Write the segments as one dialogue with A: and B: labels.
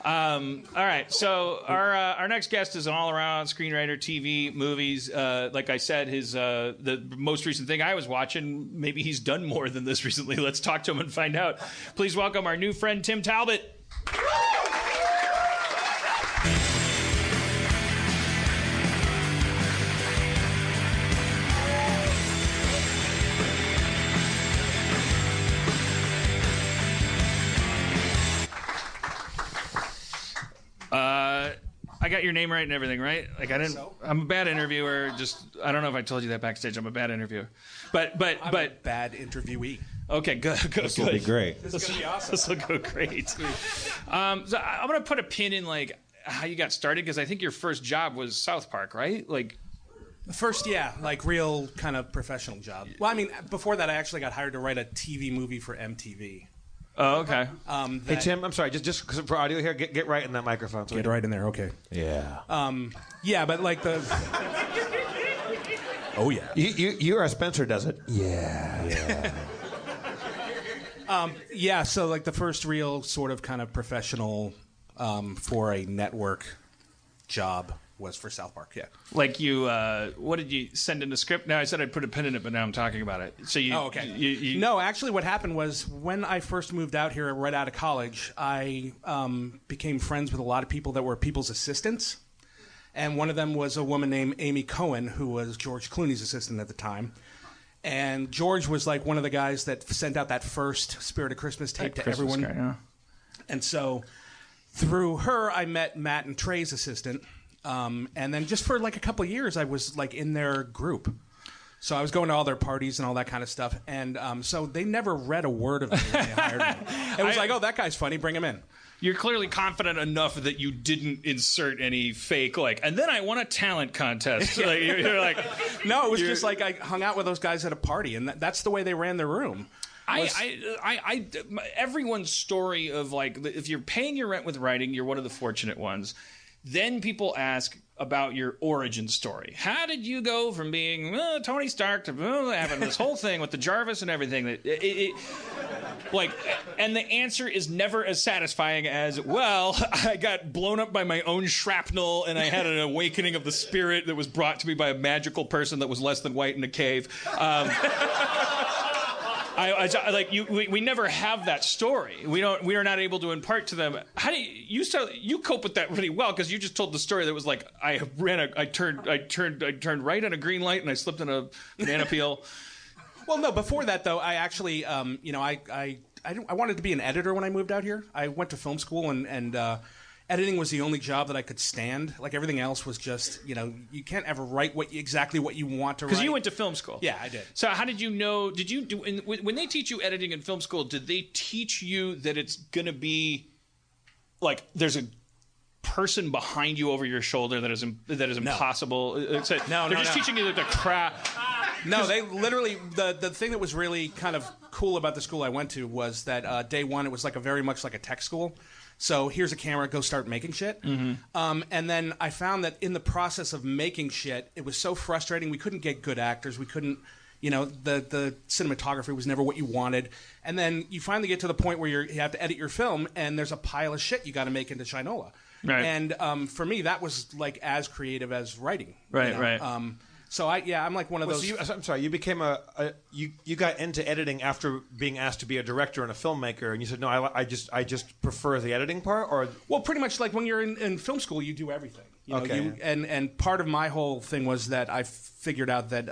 A: All right, so our next guest is an all-around screenwriter, TV, movies. Like I said, his the most recent thing I was watching, maybe he's done more than this recently. Let's talk to him and find out. Please welcome our new friend, Tim Talbot. I got your name right and everything, right? Like I didn't. I'm a bad interviewer. I don't know if I told you that backstage. I'm a bad interviewer, but
B: I'm a bad interviewee.
A: Okay, good.
C: This will be great.
B: This is gonna be awesome.
A: This will go great. So I'm gonna put a pin in like how you got started because I think your first job was South Park, right? Like.
B: First, yeah, like real kind of professional job. Well, I mean, before that, I actually got hired to write a TV movie for MTV.
A: Oh, okay.
C: Hey, Tim, I'm sorry, just for audio here, get right in that microphone.
B: Get right in there, okay.
C: Yeah.
B: Yeah, but like the... Oh, yeah.
C: You are Spencer does it. Yeah.
B: Yeah, so like the first real sort of kind of professional for a network job was for South Park, yeah.
A: Like you, what did you send in the script? Now I said I'd put a pin in it, but now I'm talking about it. So you,
B: okay. No, actually, what happened was when I first moved out here, right out of college, I became friends with a lot of people that were people's assistants, and one of them was a woman named Amy Cohen, who was George Clooney's assistant at the time. And George was like one of the guys that sent out that first Spirit of Christmas tape to everyone.
A: Guy, yeah.
B: And so through her, I met Matt and Trey's assistant. And then just for like a couple of years, I was like in their group. So I was going to all their parties and all that kind of stuff. And so they never read a word of me when they hired me. It was like, oh, that guy's funny, bring him in.
A: You're clearly confident enough that you didn't insert any fake, like, and then I won a talent contest. Like, you're like...
B: No, it was just like I hung out with those guys at a party, and that's the way they ran their room.
A: Everyone's story of like, if you're paying your rent with writing, you're one of the fortunate ones. Then people ask about your origin story. How did you go from being Tony Stark to having this whole thing with the Jarvis and everything? And the answer is never as satisfying as, well, I got blown up by my own shrapnel and I had an awakening of the spirit that was brought to me by a magical person that was less than white in a cave. We never have that story. We are not able to impart to them. How do you cope with that really well? Because you just told the story that was like I turned right on a green light and I slipped in a banana peel.
B: Well, no. Before that, though, I actually I wanted to be an editor when I moved out here. I went to film school and editing was the only job that I could stand. Like everything else was just, you can't ever write exactly what you want to write.
A: Because you went to film school.
B: Yeah, I did.
A: So how did you know, when they teach you editing in film school, did they teach you that it's going to be, like, there's a person behind you over your shoulder that is impossible?
B: No.
A: They're just teaching you the craft.
B: No, they literally, the thing that was really kind of cool about the school I went to was that day one, it was like very much like a tech school. So here's a camera, go start making shit. Mm-hmm. And then I found that in the process of making shit, it was so frustrating. We couldn't get good actors. We couldn't, the cinematography was never what you wanted. And then you finally get to the point where you have to edit your film, and there's a pile of shit you got to make into Shinola.
A: Right.
B: And for me, that was like as creative as writing.
A: Right, right.
B: So I'm like one of those.
C: So I'm sorry. You became you got into editing after being asked to be a director and a filmmaker, and you said no. I just prefer the editing part, or
B: well, pretty much like when you're in film school, you do everything.
C: Okay.
B: And part of my whole thing was that I figured out that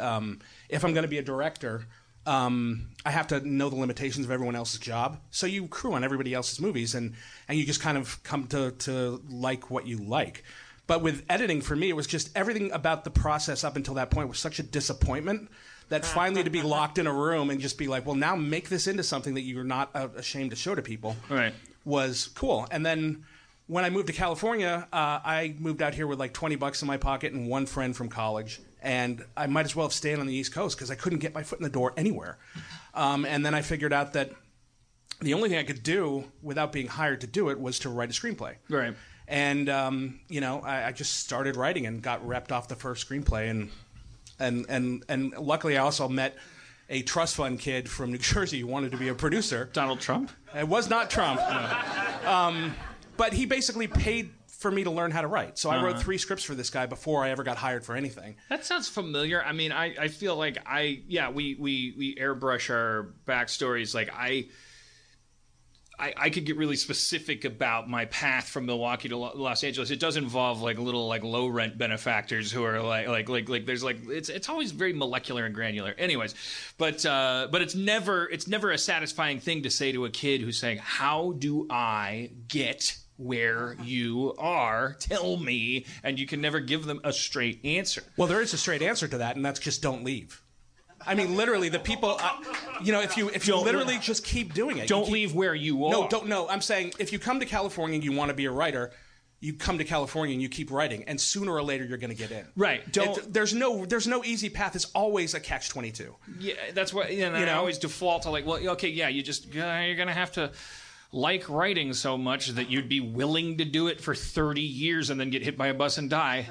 B: if I'm going to be a director, I have to know the limitations of everyone else's job. So you crew on everybody else's movies, and you just kind of come to like what you like. But with editing, for me, it was just everything about the process up until that point was such a disappointment that finally to be locked in a room and just be like, well, now make this into something that you're not ashamed to show to people was cool. And then when I moved to California, I moved out here with like $20 in my pocket and one friend from college. And I might as well have stayed on the East Coast because I couldn't get my foot in the door anywhere. And then I figured out that the only thing I could do without being hired to do it was to write a screenplay.
A: Right.
B: And I just started writing and got repped off the first screenplay, and luckily I also met a trust fund kid from New Jersey who wanted to be a producer.
A: Donald Trump?
B: It was not Trump. No. But he basically paid for me to learn how to write. So I wrote 3 scripts for this guy before I ever got hired for anything.
A: That sounds familiar. I mean, I feel like we airbrush our backstories. Like I could get really specific about my path from Milwaukee to Los Angeles. It does involve like little like low rent benefactors who are like there's like it's always very molecular and granular. Anyways, but it's never a satisfying thing to say to a kid who's saying, "How do I get where you are? Tell me." And you can never give them a straight answer.
B: Well, there is a straight answer to that, and that's just don't leave. I mean, literally, the people, if you literally just keep doing it.
A: Don't leave where you are.
B: No, I'm saying if you come to California and you want to be a writer, you come to California and you keep writing, and sooner or later you're going to get in.
A: Right.
B: There's no easy path. It's always a catch-22.
A: Yeah, that's what, I always default to like, well, okay, yeah, you're going to have to like writing so much that you'd be willing to do it for 30 years and then get hit by a bus and die.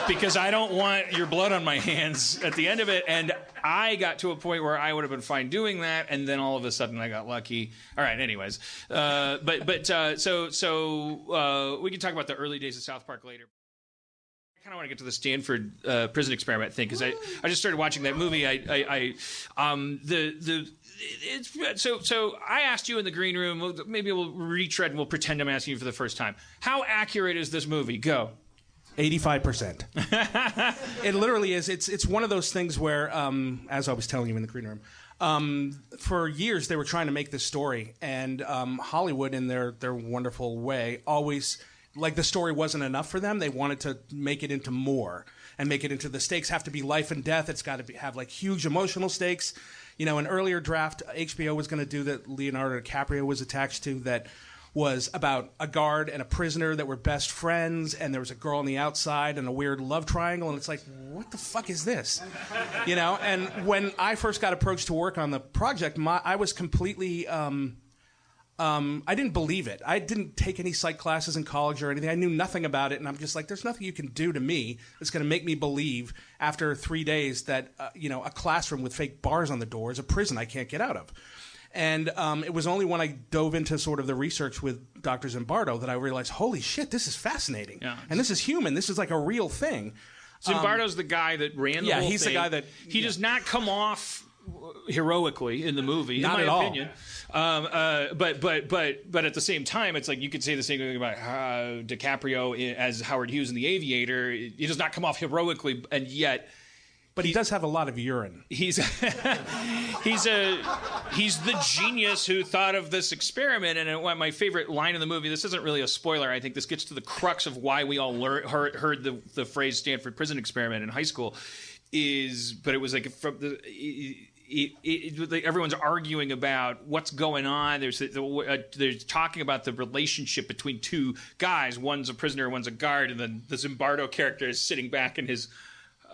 A: Because I don't want your blood on my hands at the end of it. And I got to a point where I would have been fine doing that, and then all of a sudden I got lucky. All right, anyways. So we can talk about the early days of South Park later. I kind of want to get to the Stanford prison experiment thing, because I just started watching that movie. So I asked you in the green room. Maybe we'll retread and we'll pretend I'm asking you for the first time. How accurate is this movie? Go.
B: 85%. It literally is. It's one of those things where, as I was telling you in the green room, for years they were trying to make this story, and Hollywood, in their wonderful way, always, like, the story wasn't enough for them. They wanted to make it into more, and make it into, the stakes have to be life and death. It's got to have like huge emotional stakes. An earlier draft HBO was going to do that Leonardo DiCaprio was attached to, that was about a guard and a prisoner that were best friends, and there was a girl on the outside and a weird love triangle, and it's like, what the fuck is this? And when I first got approached to work on the project, I was completely... I didn't believe it. I didn't take any psych classes in college or anything. I knew nothing about it, and I'm just like, there's nothing you can do to me that's going to make me believe after 3 days that a classroom with fake bars on the door is a prison I can't get out of. And it was only when I dove into sort of the research with Dr. Zimbardo that I realized, holy shit, this is fascinating. Yeah. And this is human. This is like a real thing.
A: Zimbardo's the guy that ran the whole thing.
B: Yeah, he's the guy that...
A: He does not come off heroically in the movie,
B: not
A: in my
B: at
A: opinion. But at the same time, it's like you could say the same thing about DiCaprio as Howard Hughes in The Aviator. He does not come off heroically, and yet...
B: But he does have a lot of urine.
A: He's the genius who thought of this experiment. And my favorite line in the movie, this isn't really a spoiler, I think this gets to the crux of why we all heard the phrase Stanford prison experiment in high school, but it was like from everyone's arguing about what's going on. They're talking about the relationship between two guys. One's a prisoner, one's a guard, and then the Zimbardo character is sitting back in his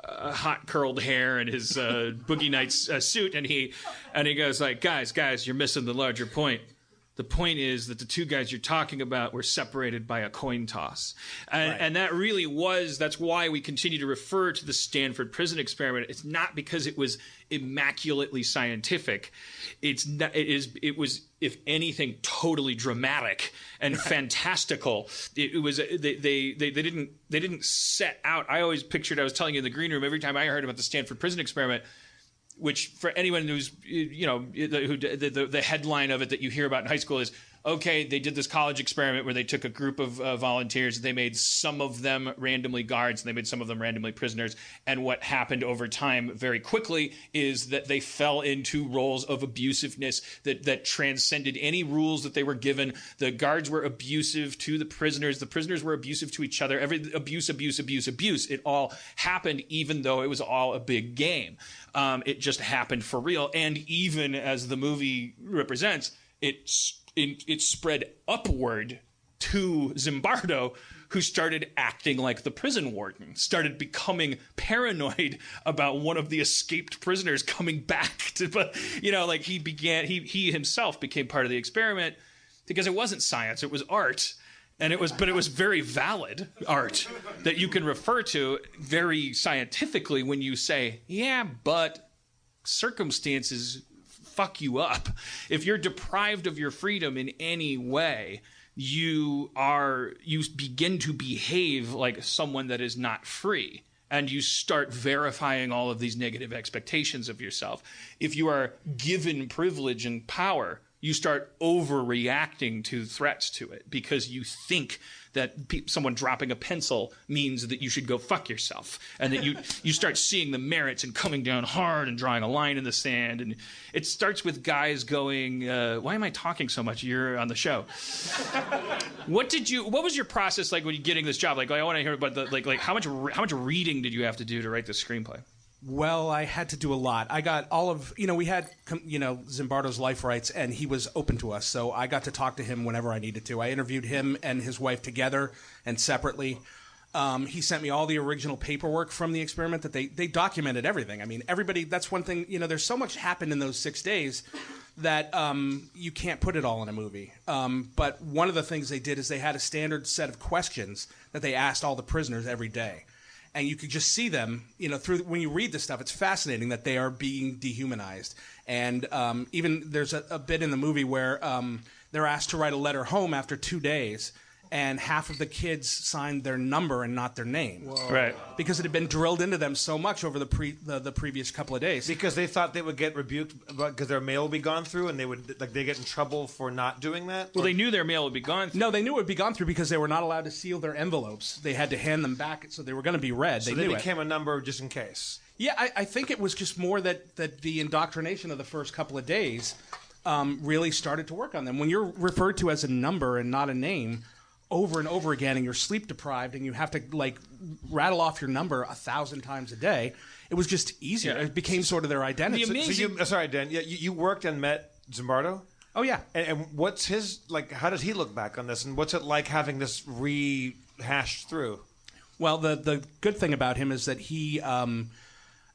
A: hot curled hair and his Boogie Nights suit, and he goes like, guys, you're missing the larger point. The point is that the two guys you're talking about were separated by a coin toss. And that really that's why we continue to refer to the Stanford prison experiment. It's not because it was immaculately scientific. It was, if anything, totally dramatic and fantastical. It was they didn't set out. I always pictured, I was telling you in the green room, every time I heard about the Stanford prison experiment, which for anyone who's, the headline of it that you hear about in high school is, okay, they did this college experiment where they took a group of volunteers. They made some of them randomly guards, and they made some of them randomly prisoners. And what happened over time very quickly is that they fell into roles of abusiveness that transcended any rules that they were given. The guards were abusive to the prisoners. The prisoners were abusive to each other. Abuse. It all happened even though it was all a big game. It just happened for real. And even as the movie represents, it spread upward to Zimbardo, who started acting like the prison warden, started becoming paranoid about one of the escaped prisoners coming back he himself became part of the experiment, because it wasn't science, it was art. And it was very valid art that you can refer to very scientifically when you say, yeah, but circumstances fuck you up. If you're deprived of your freedom in any way, you begin to behave like someone that is not free. And you start verifying all of these negative expectations of yourself. If you are given privilege and power, you start overreacting to threats to it because you think that someone dropping a pencil means that you should go fuck yourself, and that you start seeing the merits and coming down hard and drawing a line in the sand. And it starts with guys going, why am I talking so much? You're on the show. What was your process like when you're getting this job? Like, I want to hear about how much reading did you have to do to write the screenplay?
B: Well, I had to do a lot. I got all of, we had, Zimbardo's life rights, and he was open to us. So I got to talk to him whenever I needed to. I interviewed him and his wife together and separately. He sent me all the original paperwork from the experiment that they documented everything. I mean, everybody, that's one thing, there's so much happened in those 6 days that you can't put it all in a movie. But one of the things they did is they had a standard set of questions that they asked all the prisoners every day. And you could just see them, through when you read this stuff. It's fascinating that they are being dehumanized. And even there's a bit in the movie where they're asked to write a letter home after 2 days, and half of the kids signed their number and not their name.
C: Whoa.
A: Right.
B: Because it had been drilled into them so much over the previous couple of days.
C: Because they thought they would get rebuked because their mail would be gone through, and they get in trouble for not doing that?
A: Well, they knew their mail would be gone through.
B: No, they knew it would be gone through because they were not allowed to seal their envelopes. They had to hand them back, so they were going to be read.
C: So
B: they knew
C: became a number just in case.
B: Yeah, I think it was just more that the indoctrination of the first couple of days really started to work on them. When you're referred to as a number and not a name over and over again, and you're sleep deprived, and you have to rattle off your number 1,000 times a day, it was just easier. Yeah. It became sort of their identity.
C: Sorry, Dan. Yeah, you worked and met Zimbardo?
B: Oh yeah.
C: And what's his how does he look back on this, and what's it like having this rehashed through?
B: Well, the good thing about him is that he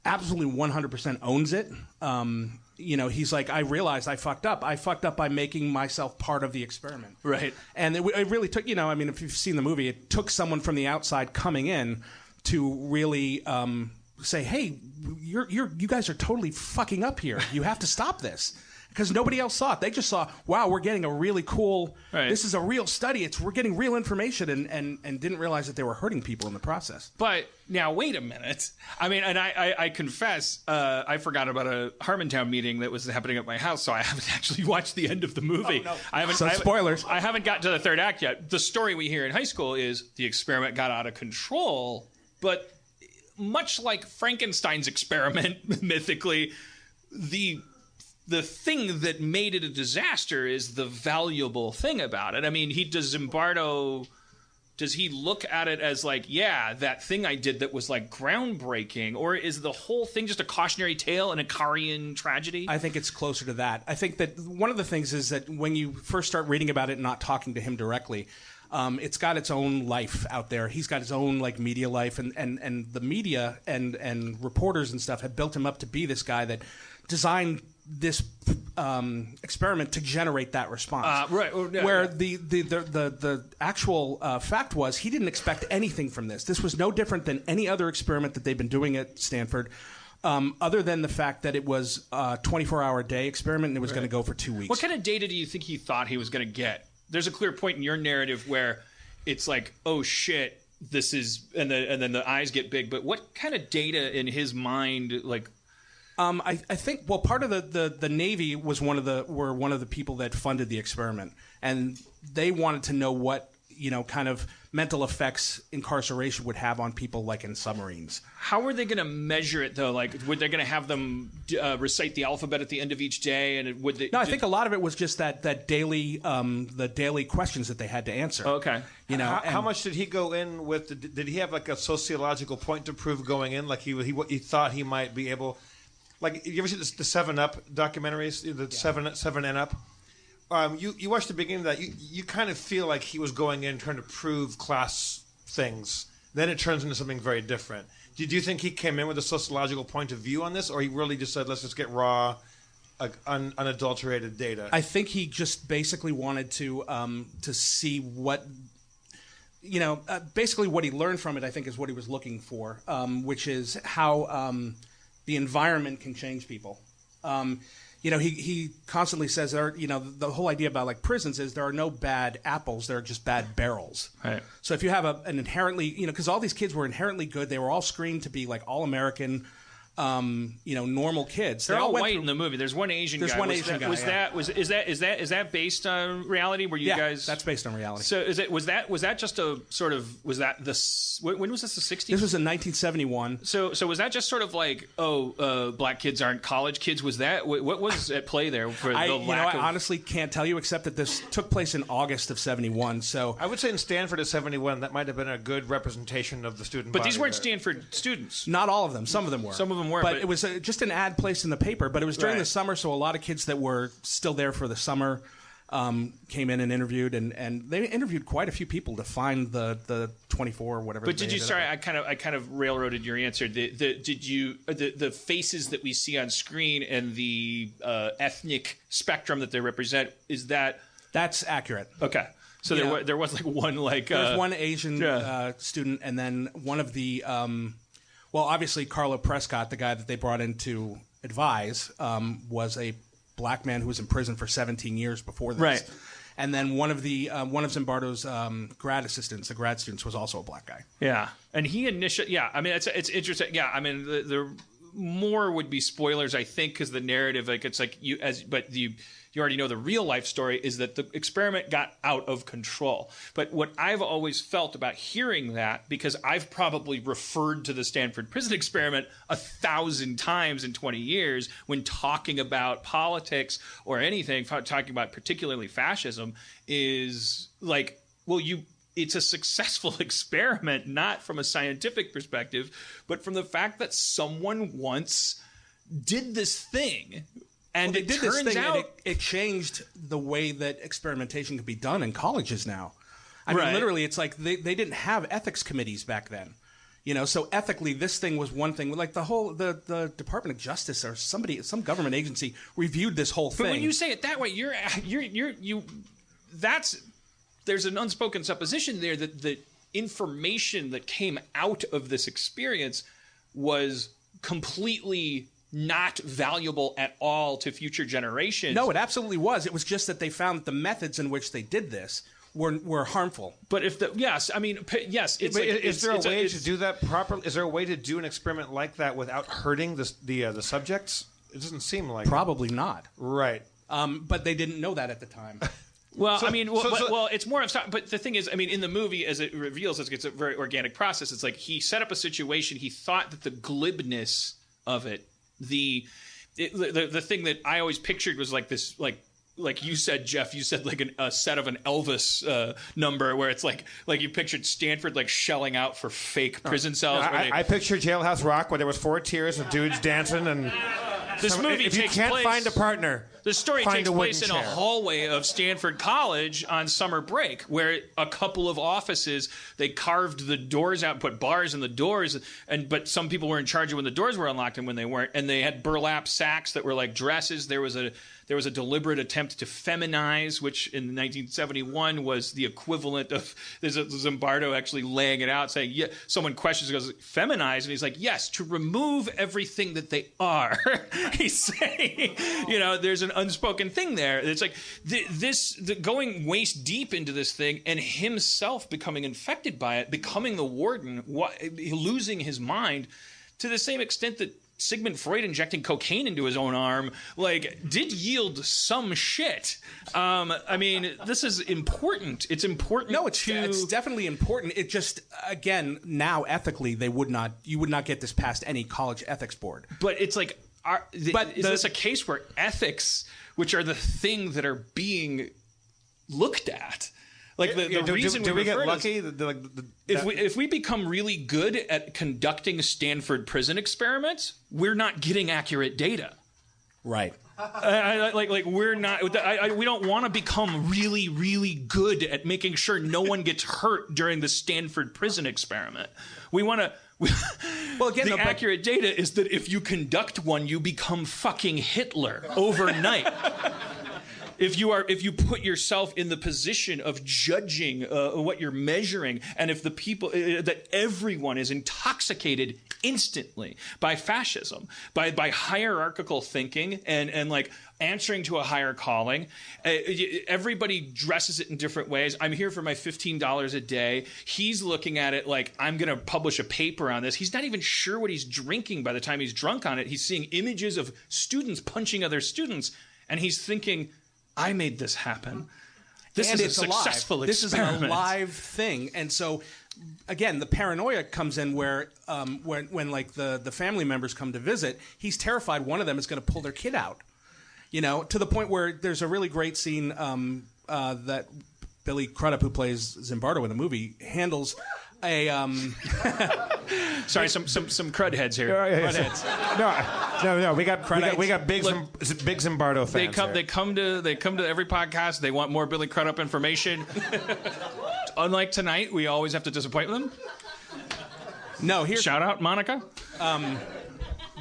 B: absolutely 100% owns it. He's like, I realized I fucked up. I fucked up by making myself part of the experiment.
A: Right.
B: And it really took, if you've seen the movie, it took someone from the outside coming in to really say, hey, you guys are totally fucking up here. You have to stop this. Because nobody else saw it. They just saw, wow, we're getting a really cool, this is a real study. We're getting real information, and didn't realize that they were hurting people in the process.
A: But now, wait a minute. I mean, and I confess, I forgot about a Harmontown meeting that was happening at my house, so I haven't actually watched the end of the movie.
C: Oh, no.
B: Spoilers.
A: I haven't gotten to the third act yet. The story we hear in high school is the experiment got out of control, but much like Frankenstein's experiment, mythically, the thing that made it a disaster is the valuable thing about it. I mean, Zimbardo, does he look at it as that thing I did that was groundbreaking, or is the whole thing just a cautionary tale, an Icarian tragedy?
B: I think it's closer to that. I think that one of the things is that when you first start reading about it and not talking to him directly, it's got its own life out there. He's got his own media life, and the media and reporters and stuff have built him up to be this guy that designed this experiment to generate that response.
A: Right.
B: Where the actual fact was he didn't expect anything from this. This was no different than any other experiment that they've been doing at Stanford, other than the fact that it was a 24-hour-a-day experiment and it was going to go for 2 weeks.
A: What kind of data do you think he thought he was going to get? There's a clear point in your narrative where it's oh shit, this is, and then the eyes get big. But what kind of data in his mind,
B: I think part of the Navy was one of the people that funded the experiment, and they wanted to know what kind of mental effects incarceration would have on people in submarines.
A: How were they going to measure it though? Were they going to have them recite the alphabet at the end of each day, and would they?
B: No, I think a lot of it was just that daily the daily questions that they had to answer.
A: Oh, okay.
C: How much did he go in with? Did he have a sociological point to prove going in? He thought he might be able. You ever see the 7 Up documentaries, the 7 and Up? You watch the beginning of that, you kind of feel like he was going in trying to prove class things. Then it turns into something very different. Do you think he came in with a sociological point of view on this, or he really just said, let's just get raw, unadulterated data?
B: I think he just basically wanted to see what... basically what he learned from it, I think, is what he was looking for, which is how... the environment can change people. he constantly says the whole idea about like prisons is there are no bad apples, there are just bad barrels.
A: Right.
B: So if you have an inherently, because all these kids were inherently good, they were all screened to be like all American, normal kids.
A: They're all white in the movie. There's one Asian guy.
B: There's one Asian guy.
A: Is that based on reality? Were you guys?
B: That's based on reality.
A: So was that just a sort of when was this, the 60s?
B: This was in 1971.
A: So was that just sort of like black kids aren't college kids? Was that what was at play there for the lack of?
B: I honestly can't tell you except that this took place in August of 71. So
C: I would say in Stanford of 71 that might have been a good representation of the student.
A: But
C: body
A: these weren't
C: there.
A: Stanford students.
B: Not all of them. Some of them were.
A: Some of them were.
B: But it was just an ad placed in the paper. But it was during
C: Right.
B: the summer, so a lot of kids that were still there for the summer came in and interviewed, and they interviewed quite a few people to find the 24 or whatever.
A: But did you? Sorry, I kind of railroaded your answer. The faces that we see on screen and the ethnic spectrum that they represent, is that's
B: accurate?
A: Okay. So there was like one like
B: there's one Asian student, and then one of the obviously Carlo Prescott, the guy that they brought in to advise, was a black man who was in prison for 17 years before this.
A: Right.
B: And then one of Zimbardo's grad students, was also a black guy.
A: Yeah, and he initially, I mean, it's interesting. Yeah, I mean, the more would be spoilers, I think, because the narrative, like, it's like you already know the real life story is that the experiment got out of control. But what I've always felt about hearing that, because I've probably referred to the Stanford prison experiment 1,000 times in 20 years when talking about politics or anything, talking about particularly fascism, is like, well, it's a successful experiment, not from a scientific perspective, but from the fact that someone once did this thing. And it turns out
B: it changed the way that experimentation could be done in colleges now. I
A: Right.
B: mean, literally, it's like they didn't have ethics committees back then. So ethically, this thing was one thing. Like the Department of Justice or some government agency reviewed this whole thing.
A: But when you say it that way, there's an unspoken supposition there that the information that came out of this experience was completely not valuable at all to future generations.
B: No, it absolutely was. It was just that they found that the methods in which they did this were harmful.
A: But is there a way
C: to do that properly? Is there a way to do an experiment like that without hurting the subjects? It doesn't seem like
B: Probably not.
C: Right.
B: But they didn't know that at the time.
A: Well, it's more of. But the thing is, I mean, in the movie, as it reveals, it's a very organic process. It's like he set up a situation. He thought that the glibness of it, the thing that I always pictured was like this, like you said, Jeff. You said like a set of an Elvis number, where it's like you pictured Stanford like shelling out for fake prison cells.
C: I pictured Jailhouse Rock, where there was 4 tiers of dudes dancing and.
A: This movie
C: if you
A: takes
C: can't
A: place,
C: find a partner,
A: the story
C: find
A: takes
C: a
A: place in
C: wooden
A: a
C: chair.
A: hallway of Stanford College on summer break, where a couple of offices, they carved the doors out, put bars in the doors, but some people were in charge of when the doors were unlocked and when they weren't, and they had burlap sacks that were like dresses. There was a deliberate attempt to feminize, which in 1971 was the equivalent of there's a Zimbardo actually laying it out, saying, yeah, someone questions, goes, feminize, and he's like, yes, to remove everything that they are. He's saying, there's an unspoken thing there. It's like going waist deep into this thing, and himself becoming infected by it, becoming the warden, losing his mind, to the same extent that Sigmund Freud injecting cocaine into his own arm, did yield some shit. I mean, this is important. It's important.
B: No, it's definitely important. It just, again, now ethically, you would not get this past any college ethics board.
A: But it's like, is this a case where ethics, which are the thing that are being looked at? Like the reason
C: we get
A: refer
C: lucky?
A: If we become really good at conducting Stanford prison experiments, we're not getting accurate data.
B: Right.
A: We're not. We don't want to become really, really good at making sure no one gets hurt during the Stanford prison experiment. We want to. Well, again, the accurate data is that if you conduct one, you become fucking Hitler overnight. If you put yourself in the position of judging what you're measuring, and if the people that everyone is intoxicated instantly by fascism, by hierarchical thinking, and like answering to a higher calling. Everybody dresses it in different ways. I'm here for my $15 a day. He's looking at it like, I'm going to publish a paper on this. He's not even sure what he's drinking by the time he's drunk on it. He's seeing images of students punching other students, and he's thinking, I made this happen. This is a successful experiment. This is a live thing. And so, again, the paranoia comes in where when like the family members come to visit, he's terrified one of them is going to pull their kid out. You know, to the point where there's a really great scene that Billy Crudup, who plays Zimbardo in the movie, handles a sorry, some crud heads here. Crud heads.
C: No. We got big Zimbardo fans.
A: They come to every podcast. They want more Billy Crudup information. Unlike tonight, we always have to disappoint them.
B: No, here.
A: Shout out, Monica.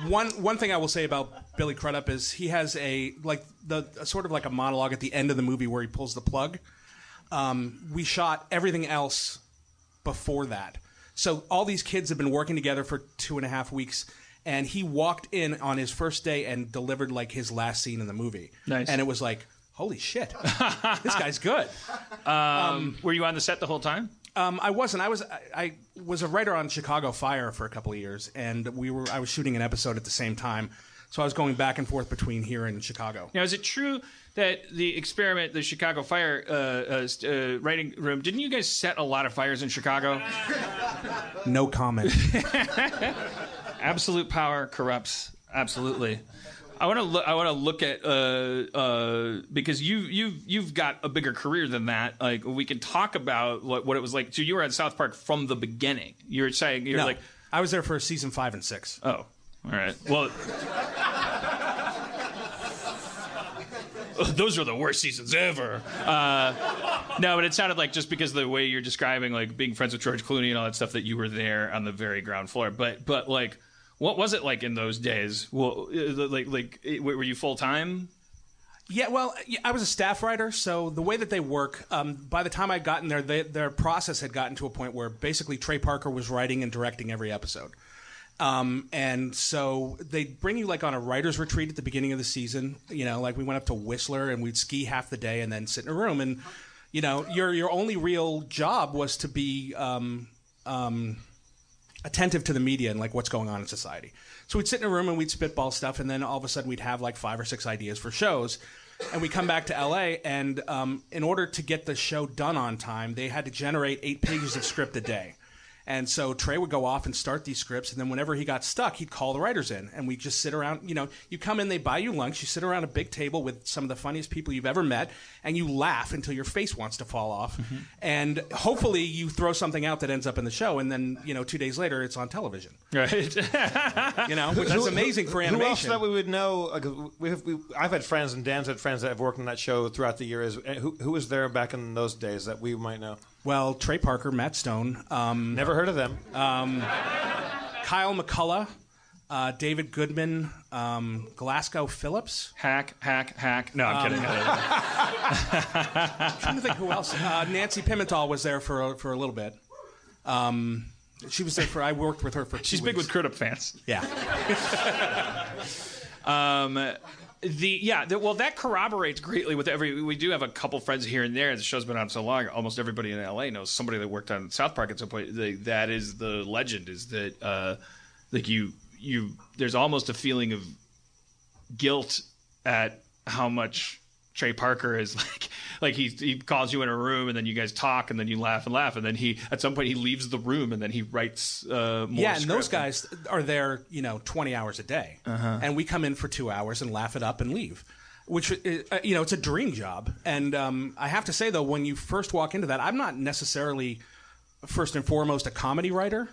B: One thing I will say about Billy Crudup is he has a sort of like a monologue at the end of the movie where he pulls the plug. We shot everything else before that. So all these kids have been working together for 2.5 weeks, and he walked in on his first day and delivered like his last scene in the movie.
A: Nice.
B: And it was like, holy shit, this guy's good.
A: Were you on the set the whole time?
B: I wasn't. I was a writer on Chicago Fire for a couple of years, and I was shooting an episode at the same time. So I was going back and forth between here and Chicago.
A: Now, is it true that the experiment, the Chicago Fire writing room, didn't you guys set a lot of fires in Chicago?
B: No comment.
A: Absolute power corrupts. Absolutely. I want to look at because you've got a bigger career than that. Like, we can talk about what it was like. So you were at South Park from the beginning. You're saying like,
B: I was there for season 5 and 6.
A: Oh, all right. Well, those are the worst seasons ever. No, but it sounded like, just because of the way you're describing, like being friends with George Clooney and all that stuff, that you were there on the very ground floor. But like, what was it like in those days? Well, were you full time?
B: Yeah, well, I was a staff writer, so the way that they work, by the time I'd gotten there, their process had gotten to a point where basically Trey Parker was writing and directing every episode. And so they'd bring you like on a writer's retreat at the beginning of the season. You know, like we went up to Whistler and we'd ski half the day and then sit in a room. And, you know, your only real job was to be attentive to the media and like what's going on in society. So we'd sit in a room and we'd spitball stuff, and then all of a sudden we'd have like 5 or 6 ideas for shows. And we come back to LA, and in order to get the show done on time, they had to generate 8 pages of script a day. And so Trey would go off and start these scripts, and then whenever he got stuck, he'd call the writers in, and we'd just sit around. You know, you come in, they buy you lunch, you sit around a big table with some of the funniest people you've ever met, and you laugh until your face wants to fall off. Mm-hmm. And hopefully you throw something out that ends up in the show, and then, 2 days later, it's on television.
A: Right.
B: Which is amazing for animation.
C: Who else that we would know? I've had friends, and Dan's had friends that have worked on that show throughout the years. Who was there back in those days that we might know?
B: Well, Trey Parker, Matt Stone.
C: Never heard of them.
B: Kyle McCullough, David Goodman, Glasgow Phillips.
A: Hack. No, I'm kidding.
B: I'm trying to think who else. Nancy Pimental was there for a little bit. She was there I worked with her for 2 weeks.
A: She's big with Crudup fans.
B: Yeah.
A: That corroborates greatly with we do have a couple friends here and there. The show's been on so long, almost everybody in LA knows somebody that worked on South Park at some point. That is the legend, is that there's almost a feeling of guilt at how much Trey Parker is like he calls you in a room, and then you guys talk, and then you laugh, and then at some point he leaves the room, and then he writes more
B: and those guys are there 20 hours a day, and we come in for 2 hours and laugh it up and leave, which it's a dream job. And I have to say, though, when you first walk into that, I'm not necessarily first and foremost a comedy writer,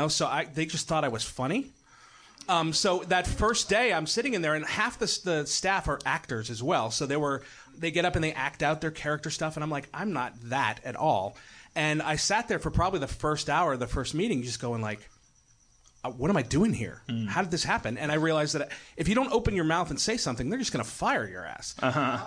B: so they just thought I was funny. So that first day, I'm sitting in there, and half the staff are actors as well. So they get up and they act out their character stuff, and I'm like, I'm not that at all. And I sat there for probably the first hour of the first meeting, just going like, what am I doing here? How did this happen? And I realized that if you don't open your mouth and say something, they're just going to fire your ass.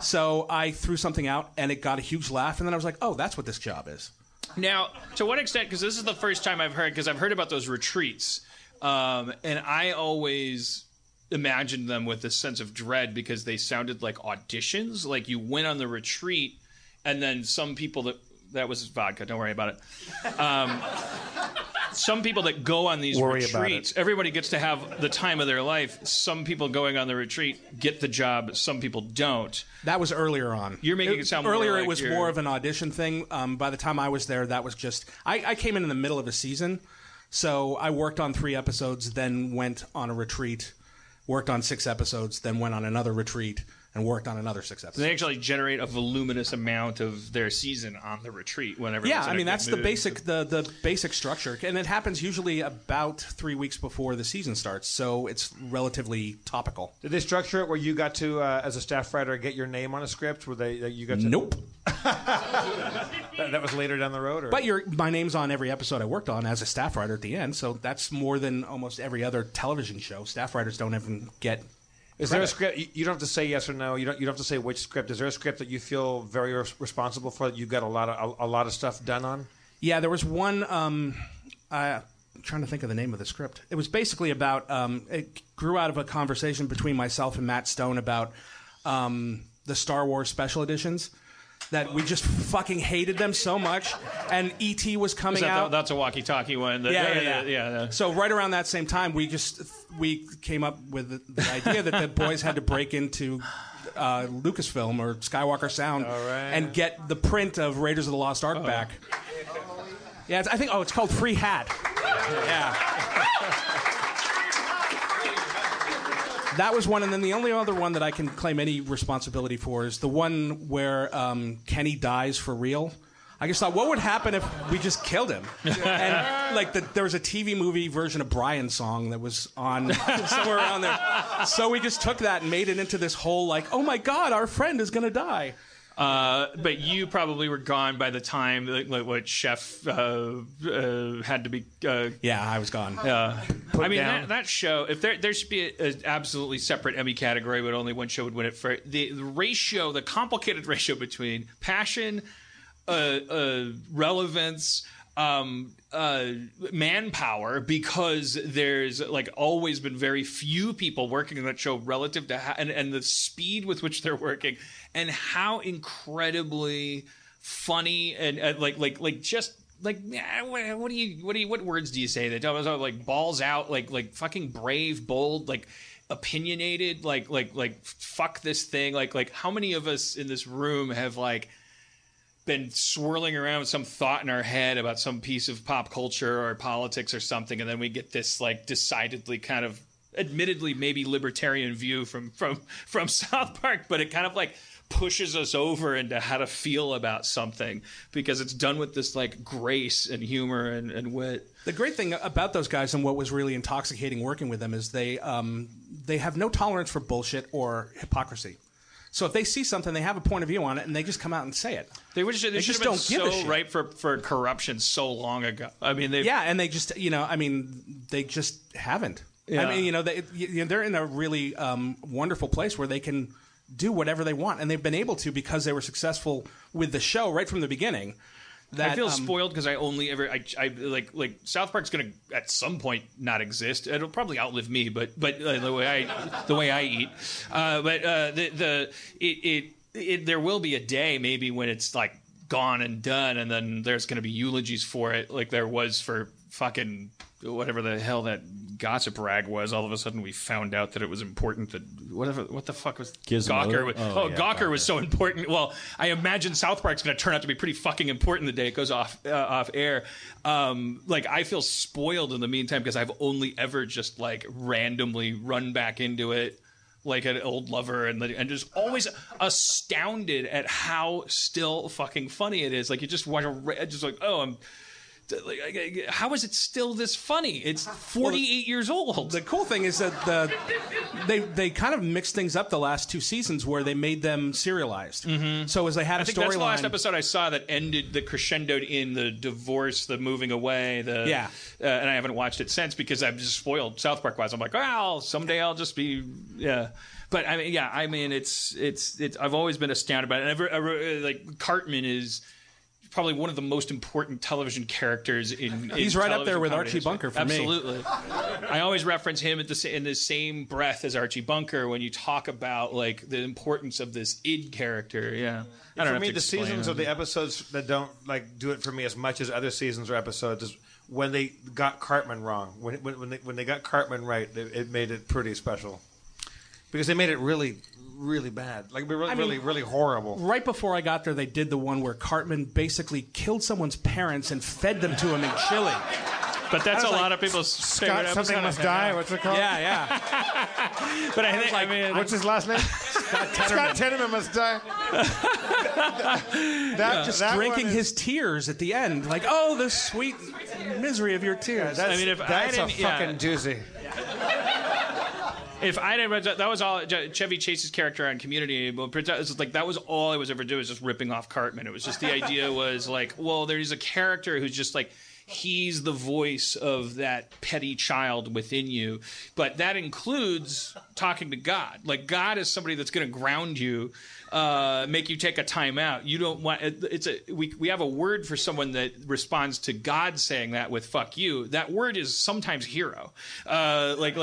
B: So I threw something out, and it got a huge laugh, and then I was like, oh, that's what this job is.
A: Now, to what extent, because this is the first time I've heard, because I've heard about those retreats, and I always imagined them with this sense of dread because they sounded like auditions. Like you went on the retreat, and then some people that was vodka, don't worry about it. Some people that go on these retreats, everybody gets to have the time of their life. Some people going on the retreat get the job. Some people don't.
B: That was earlier on.
A: You're making it sound
B: earlier.
A: More like
B: it was more of an audition thing. By the time I was there, that was just I came in the middle of a season, so I worked on 3 episodes, then went on a retreat, worked on 6 episodes, then went on another retreat, and worked on another 6 episodes.
A: They actually generate a voluminous amount of their season on the retreat whenever.
B: Yeah, I mean that's the basic the basic structure, and it happens usually about 3 weeks before the season starts, so it's relatively topical.
C: Did they structure it where you got to, as a staff writer, get your name on a script? Where you got to?
B: Nope.
C: that was later down the road, or?
B: But my name's on every episode I worked on as a staff writer at the end, so that's more than almost every other television show. Staff writers don't even get.
C: Is there a script? You don't have to say yes or no. You don't have to say which script. Is there a script that you feel very responsible for? That you got a lot of stuff done on?
B: Yeah, there was one. I'm trying to think of the name of the script. It was basically about. It grew out of a conversation between myself and Matt Stone about the Star Wars special editions. That we just fucking hated them so much, and E.T. was coming out.
A: That's a walkie-talkie one.
B: Yeah. So right around that same time, we came up with the idea that the boys had to break into Lucasfilm or Skywalker Sound and get the print of Raiders of the Lost Ark back. Yeah, I think. It's called Free Hat. Yeah. That was one, and then the only other one that I can claim any responsibility for is the one where Kenny dies for real. I just thought, what would happen if we just killed him? And there was a TV movie version of Brian's song that was on somewhere around there. So we just took that and made it into this whole oh my God, our friend is going to die.
A: But you probably were gone by the time what Chef had to be.
B: Yeah, I was gone.
A: I mean that show. If there should be an absolutely separate Emmy category, but only one show would win it for the ratio, the complicated ratio between passion, relevance. Manpower, because there's always been very few people working on that show relative to and the speed with which they're working, and how incredibly funny and what words do you say that balls out fucking brave, bold, opinionated, fuck this thing, how many of us in this room have been swirling around with some thought in our head about some piece of pop culture or politics or something, and then we get this decidedly kind of admittedly maybe libertarian view from South Park, but it kind of pushes us over into how to feel about something because it's done with this grace and humor and wit.
B: The great thing about those guys and what was really intoxicating working with them is they have no tolerance for bullshit or hypocrisy. So if they see something, they have a point of view on it, and they just come out and say it.
A: They should have been so ripe for corruption so long ago. I mean,
B: and they just, they just haven't. Yeah. I mean, they're in a really wonderful place where they can do whatever they want, and they've been able to because they were successful with the show right from the beginning.
A: I feel spoiled because I only ever I South Park's gonna at some point not exist. It'll probably outlive me, but the way I eat. There will be a day maybe when it's gone and done, and then there's gonna be eulogies for it, like there was for fucking whatever the hell that gossip rag was. All of a sudden we found out that it was important that what the fuck was Gawker? Gawker was so important. Well, I imagine South Park's going to turn out to be pretty fucking important the day it goes off air. I feel spoiled in the meantime because I've only ever just randomly run back into it like an old lover and just always astounded at how still fucking funny it is. You just watch how is it still this funny? It's 48 years old.
B: The cool thing is that they kind of mixed things up the last 2 seasons where they made them serialized. Mm-hmm. So as they had a storyline, I think that's the last
A: episode I saw that crescendoed in the divorce, the moving away, and I haven't watched it since because I've just spoiled South Park wise. I'm like, well, someday I'll just be But I mean, it's I've always been astounded by it. Like Cartman is probably one of the most important television characters in
B: He's right up there with Archie
A: history.
B: Bunker for
A: Absolutely. me. Absolutely. I always reference him in the same breath as Archie Bunker when you talk about like the importance of this id character. Yeah.
C: For me, the seasons of the episodes that don't like do it for me as much as other seasons or episodes is when they got Cartman wrong. When they got Cartman right, it made it pretty special because they made it really, really bad, like really horrible.
B: Right before I got there, they did the one where Cartman basically killed someone's parents and fed them to him in Chile.
A: But that's a lot of people's
C: Scott something must die. What's it called?
B: Yeah.
C: But I think what's his last name? Scott Tenorman must die.
B: Just drinking his tears at the end, like, oh, the sweet misery of your tears.
C: That's a fucking doozy.
A: If I didn't, that was all Chevy Chase's character on Community. That was all I was ever doing, was just ripping off Cartman. It was just the idea was like, well, there's a character who's just like, he's the voice of that petty child within you, but that includes talking to God. Like God is somebody that's going to ground you, make you take a time out. You don't want we have a word for someone that responds to God saying that with "fuck you." That word is sometimes hero, like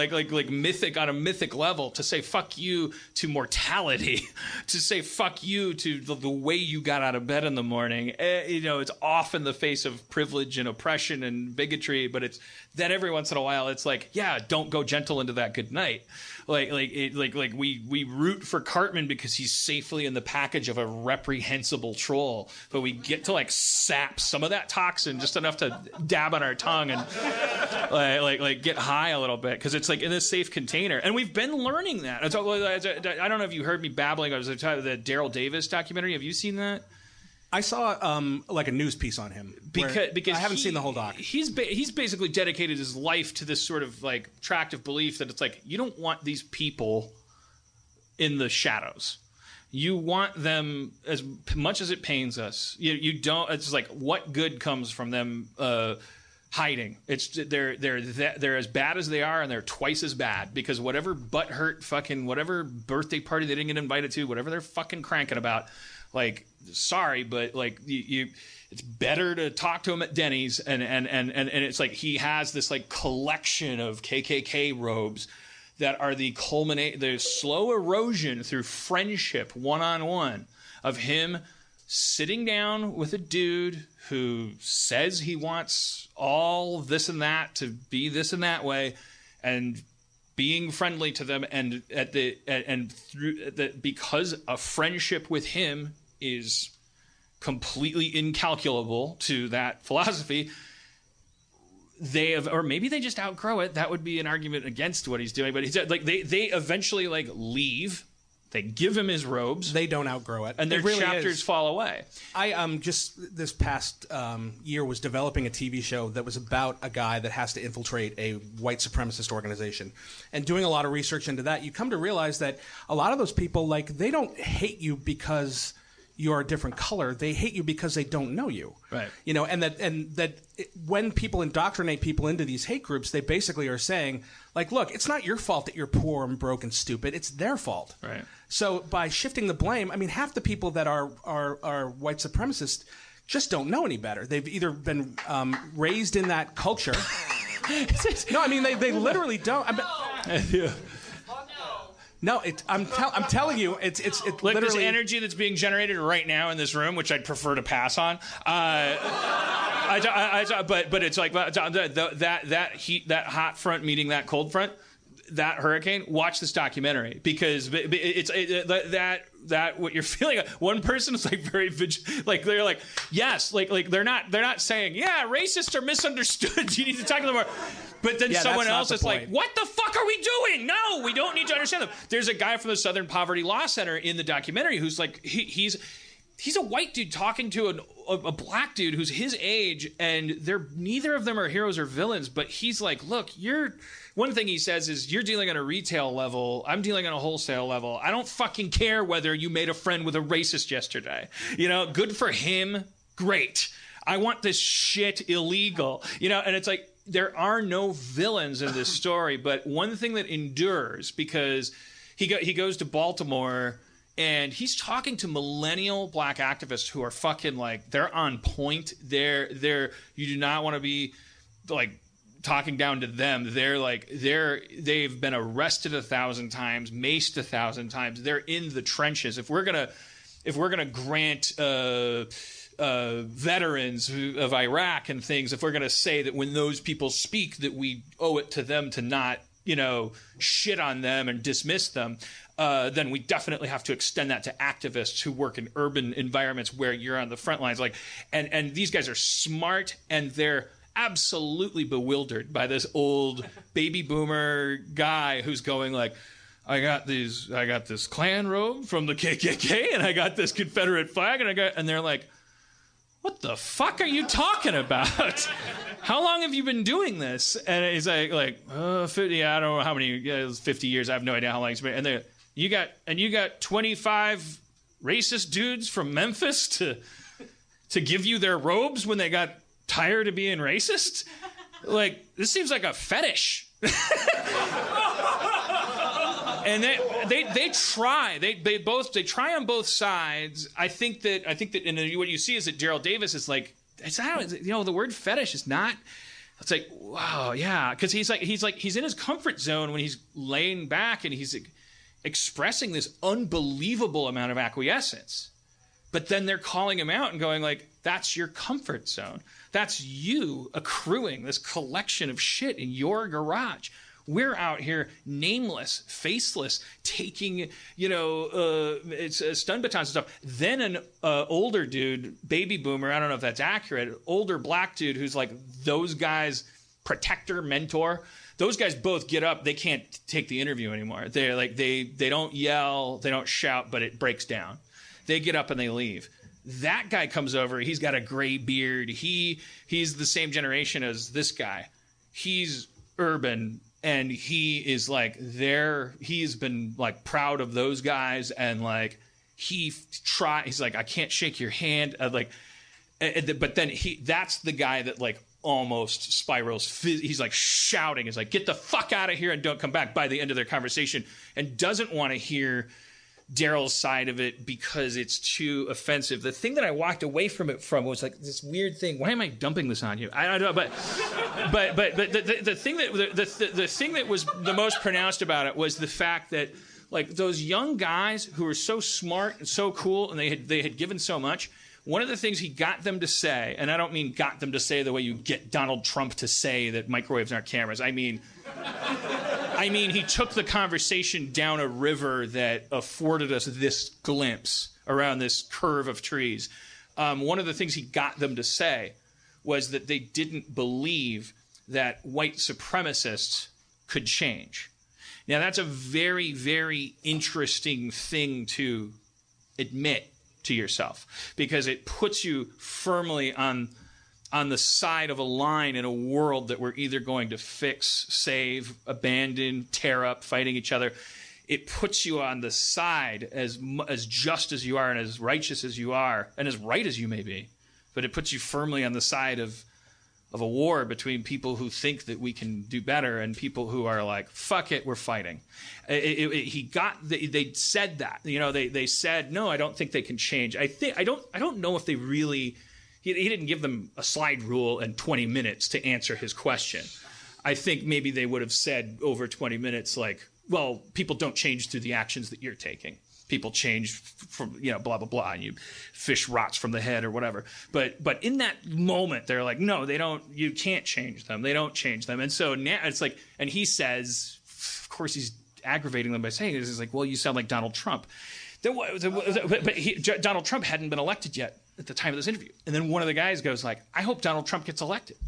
A: mythic on a mythic level. To say "fuck you" to mortality, to say "fuck you" to the way you got out of bed in the morning. It's often the face of privilege and oppression and bigotry, but it's then every once in a while it's like, yeah, don't go gentle into that good night. We root for Cartman because he's safely in the package of a reprehensible troll, but we get to like sap some of that toxin just enough to dab on our tongue and get high a little bit because it's like in a safe container. And we've been learning that. I don't know if you heard me babbling. I was talking about the Daryl Davis documentary. Have you seen that?
B: I saw like a news piece on him because I haven't seen the whole doc.
A: He's basically dedicated his life to this sort of like tract of belief that it's like you don't want these people in the shadows. You want them as much as it pains us. You don't. It's like what good comes from them hiding? They're as bad as they are, and they're twice as bad because whatever butthurt fucking whatever birthday party they didn't get invited to, whatever they're fucking cranking about. Like, sorry, but like it's better to talk to him at Denny's, and it's like he has this like collection of KKK robes that are the slow erosion through friendship, one-on-one, of him sitting down with a dude who says he wants all this and that to be this and that way, and being friendly to them, because a friendship with him is completely incalculable to that philosophy, or maybe they just outgrow it. That would be an argument against what he's doing. But he's like they eventually like leave. They give him his robes.
B: They don't outgrow it,
A: and their chapters fall away.
B: I just this past year was developing a TV show that was about a guy that has to infiltrate a white supremacist organization, and doing a lot of research into that. You come to realize that a lot of those people, like, they don't hate you because you're a different color. They hate you because they don't know you.
A: Right.
B: And that when people indoctrinate people into these hate groups, they basically are saying, like, look, it's not your fault that you're poor and broke and stupid. It's their fault.
A: Right.
B: So by shifting the blame, I mean, half the people that are white supremacists just don't know any better. They've either been raised in that culture. No, I mean, they literally don't. No, I'm telling you, it's
A: like
B: literally
A: there's energy that's being generated right now in this room, which I'd prefer to pass on. But it's like that heat, that hot front meeting that cold front, that hurricane. Watch this documentary because that what you're feeling. One person is like very like they're like yes, like they're not saying racists are misunderstood. You need to talk to them more. But then someone else is like, what the fuck are we doing? No, we don't need to understand them. There's a guy from the Southern Poverty Law Center in the documentary who's like, he's he's a white dude talking to a black dude who's his age, and neither of them are heroes or villains, but he's like, look, one thing he says is, you're dealing on a retail level, I'm dealing on a wholesale level. I don't fucking care whether you made a friend with a racist yesterday. Good for him. Great. I want this shit illegal. And it's like, there are no villains in this story, but one thing that endures, because he goes to Baltimore and he's talking to millennial black activists who are fucking like, they're on point. You do not want to be like talking down to them. They've been arrested 1,000 times, maced 1,000 times. They're in the trenches. If we're gonna grant veterans of Iraq and things, if we're gonna say that when those people speak that we owe it to them to not shit on them and dismiss them, then we definitely have to extend that to activists who work in urban environments where you're on the front lines. And these guys are smart, and they're absolutely bewildered by this old baby boomer guy who's going like, I got this Klan robe from the KKK, and I got this Confederate flag, and they're like, what the fuck are you talking about? How long have you been doing this? And he's like 50, I don't know how many, it was 50 years. I have no idea how long it's been. And you got 25 racist dudes from Memphis to give you their robes when they got tired of being racist? Like, this seems like a fetish. And they try. They try on both sides. I think that and what you see is that Daryl Davis is like, the word fetish is not. It's like, wow, yeah, because he's in his comfort zone when he's laying back and he's expressing this unbelievable amount of acquiescence. But then they're calling him out and going like, that's your comfort zone. That's you accruing this collection of shit in your garage. We're out here nameless, faceless, taking, it's stun batons and stuff. Then an older dude, baby boomer, I don't know if that's accurate, older black dude who's like those guys, protector, mentor. Those guys both get up. They can't take the interview anymore. They're like, they don't yell, they don't shout, but it breaks down. They get up and they leave. That guy comes over. He's got a gray beard. He's the same generation as this guy. He's urban. And he is like he's been like proud of those guys, and like he's like, I can't shake your hand, but then that's the guy that like almost spirals. He's like shouting, he's like, get the fuck out of here and don't come back by the end of their conversation, and doesn't want to hear Daryl's side of it because it's too offensive. The thing that I walked away from was like this weird thing. Why am I dumping this on you? I don't know, but the thing that was the most pronounced about it was the fact that like those young guys who were so smart and so cool, and they had given so much. One of the things he got them to say, and I don't mean got them to say the way you get Donald Trump to say that microwaves aren't cameras. I mean, he took the conversation down a river that afforded us this glimpse around this curve of trees. One of the things he got them to say was that they didn't believe that white supremacists could change. Now, that's a very, very interesting thing to admit to yourself, because it puts you firmly on the side of a line in a world that we're either going to fix, save, abandon, tear up, fighting each other. It puts you on the side as just as you are and as righteous as you are and as right as you may be. But it puts you firmly on the side of a war between people who think that we can do better and people who are like, fuck it, we're fighting. They said that, they said, no, I don't think they can change. I don't know if they really. He didn't give them a slide rule and 20 minutes to answer his question. I think maybe they would have said over 20 minutes, like, well, people don't change through the actions that you're taking. People change from, blah, blah, blah, and fish rots from the head or whatever. But in that moment, they're like, no, they don't, you can't change them. They don't change them. And so now it's like, and he says, of course, he's aggravating them by saying this. He's like, well, you sound like Donald Trump. But Donald Trump hadn't been elected yet at the time of this interview. And then one of the guys goes like, I hope Donald Trump gets elected,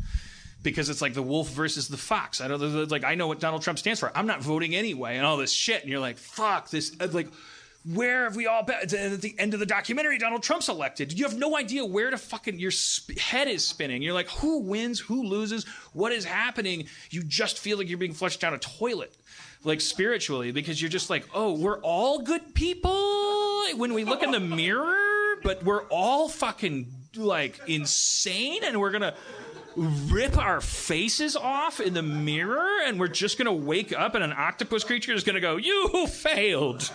A: because it's like the wolf versus the fox. I know what Donald Trump stands for. I'm not voting anyway, and all this shit. And you're like, fuck this. Like, where have we all been? At the end of the documentary, Donald Trump's elected. You have no idea where to fucking, your head is spinning. You're like, who wins? Who loses? What is happening? You just feel like you're being flushed down a toilet, like spiritually, because you're just like, oh, we're all good people when we look in the mirror, but we're all fucking like insane, and we're gonna rip our faces off in the mirror, and we're just gonna wake up and an octopus creature is gonna go, you failed.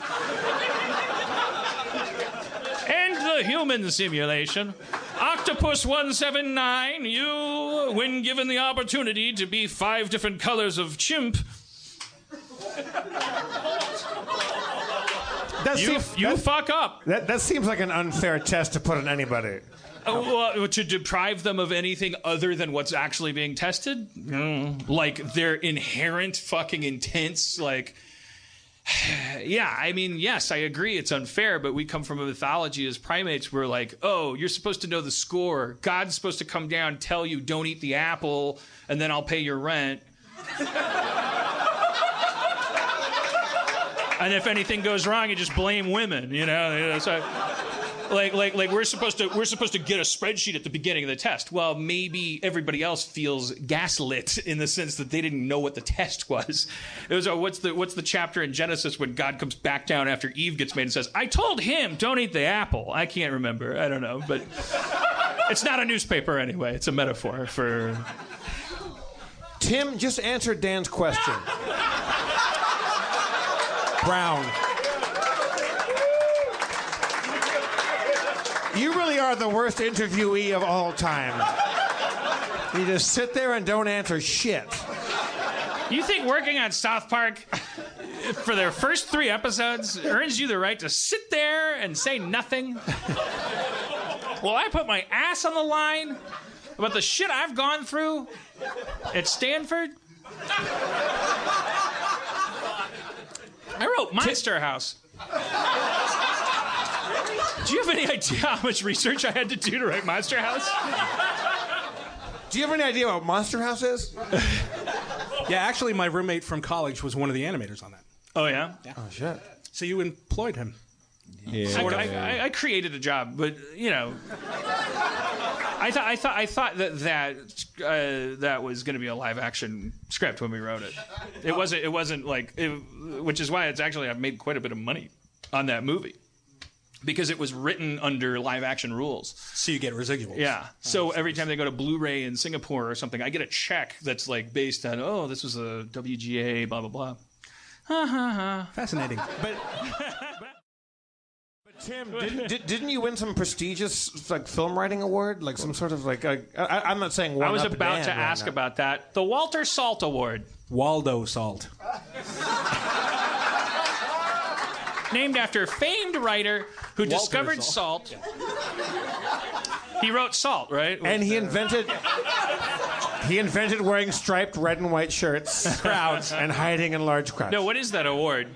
A: End the human simulation. Octopus 179, you, when given the opportunity to be 5 different colors of chimp, you fuck up.
C: That seems like an unfair test to put on anybody.
A: To deprive them of anything other than what's actually being tested? Like their inherent fucking intense, like... Yeah, I mean, yes, I agree it's unfair, but we come from a mythology as primates. We're like, oh, you're supposed to know the score. God's supposed to come down, tell you, don't eat the apple, and then I'll pay your rent. And if anything goes wrong, you just blame women, you know? So... Like we're supposed to get a spreadsheet at the beginning of the test. Well, maybe everybody else feels gaslit in the sense that they didn't know what the test was. It was what's the chapter in Genesis when God comes back down after Eve gets made and says, "I told him, don't eat the apple." I can't remember. I don't know, but it's not a newspaper anyway. It's a metaphor for.
C: Tim just answered Dan's question. Brown. You really are the worst interviewee of all time. You just sit there and don't answer shit.
A: You think working on South Park for their first 3 episodes earns you the right to sit there and say nothing? Well, I put my ass on the line about the shit I've gone through at Stanford. I wrote Monster House. Do you have any idea how much research I had to do to write Monster House?
C: Do you have any idea what Monster House is?
B: Yeah, actually, my roommate from college was one of the animators on that.
A: Oh, yeah?
C: Oh, shit.
B: So you employed him.
A: Yeah. I created a job, but, you know... I thought that was going to be a live action script when we wrote it. It wasn't like... which is why I've made quite a bit of money on that movie. Because it was written under live-action rules.
B: So you get residuals.
A: Yeah. So every time they go to Blu-ray in Singapore or something, I get a check that's like based on, oh, this was a WGA, blah, blah, blah.
B: Fascinating.
C: But Tim, didn't you win some prestigious like film writing award? Like some sort of like... I'm not saying one.
A: I was about to ask about that. The Walter Salt Award.
B: Waldo Salt.
A: Named after famed writer who discovered salt. He wrote Salt, right?
C: And he invented wearing striped red and white shirts, crowds, and hiding in large crowds.
A: No, what is that award?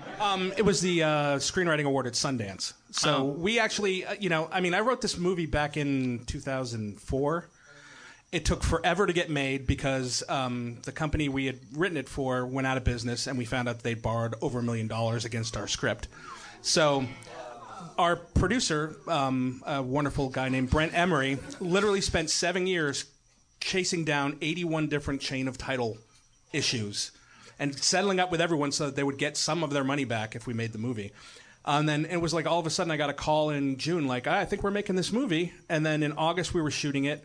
B: It was the screenwriting award at Sundance. So we actually, I wrote this movie back in 2004. It took forever to get made because the company we had written it for went out of business, and we found out they borrowed over $1 million against our script. So our producer, a wonderful guy named Brent Emery, literally spent 7 years chasing down 81 different chain of title issues and settling up with everyone so that they would get some of their money back if we made the movie. And then it was like all of a sudden I got a call in June like, I think we're making this movie. And then in August we were shooting it.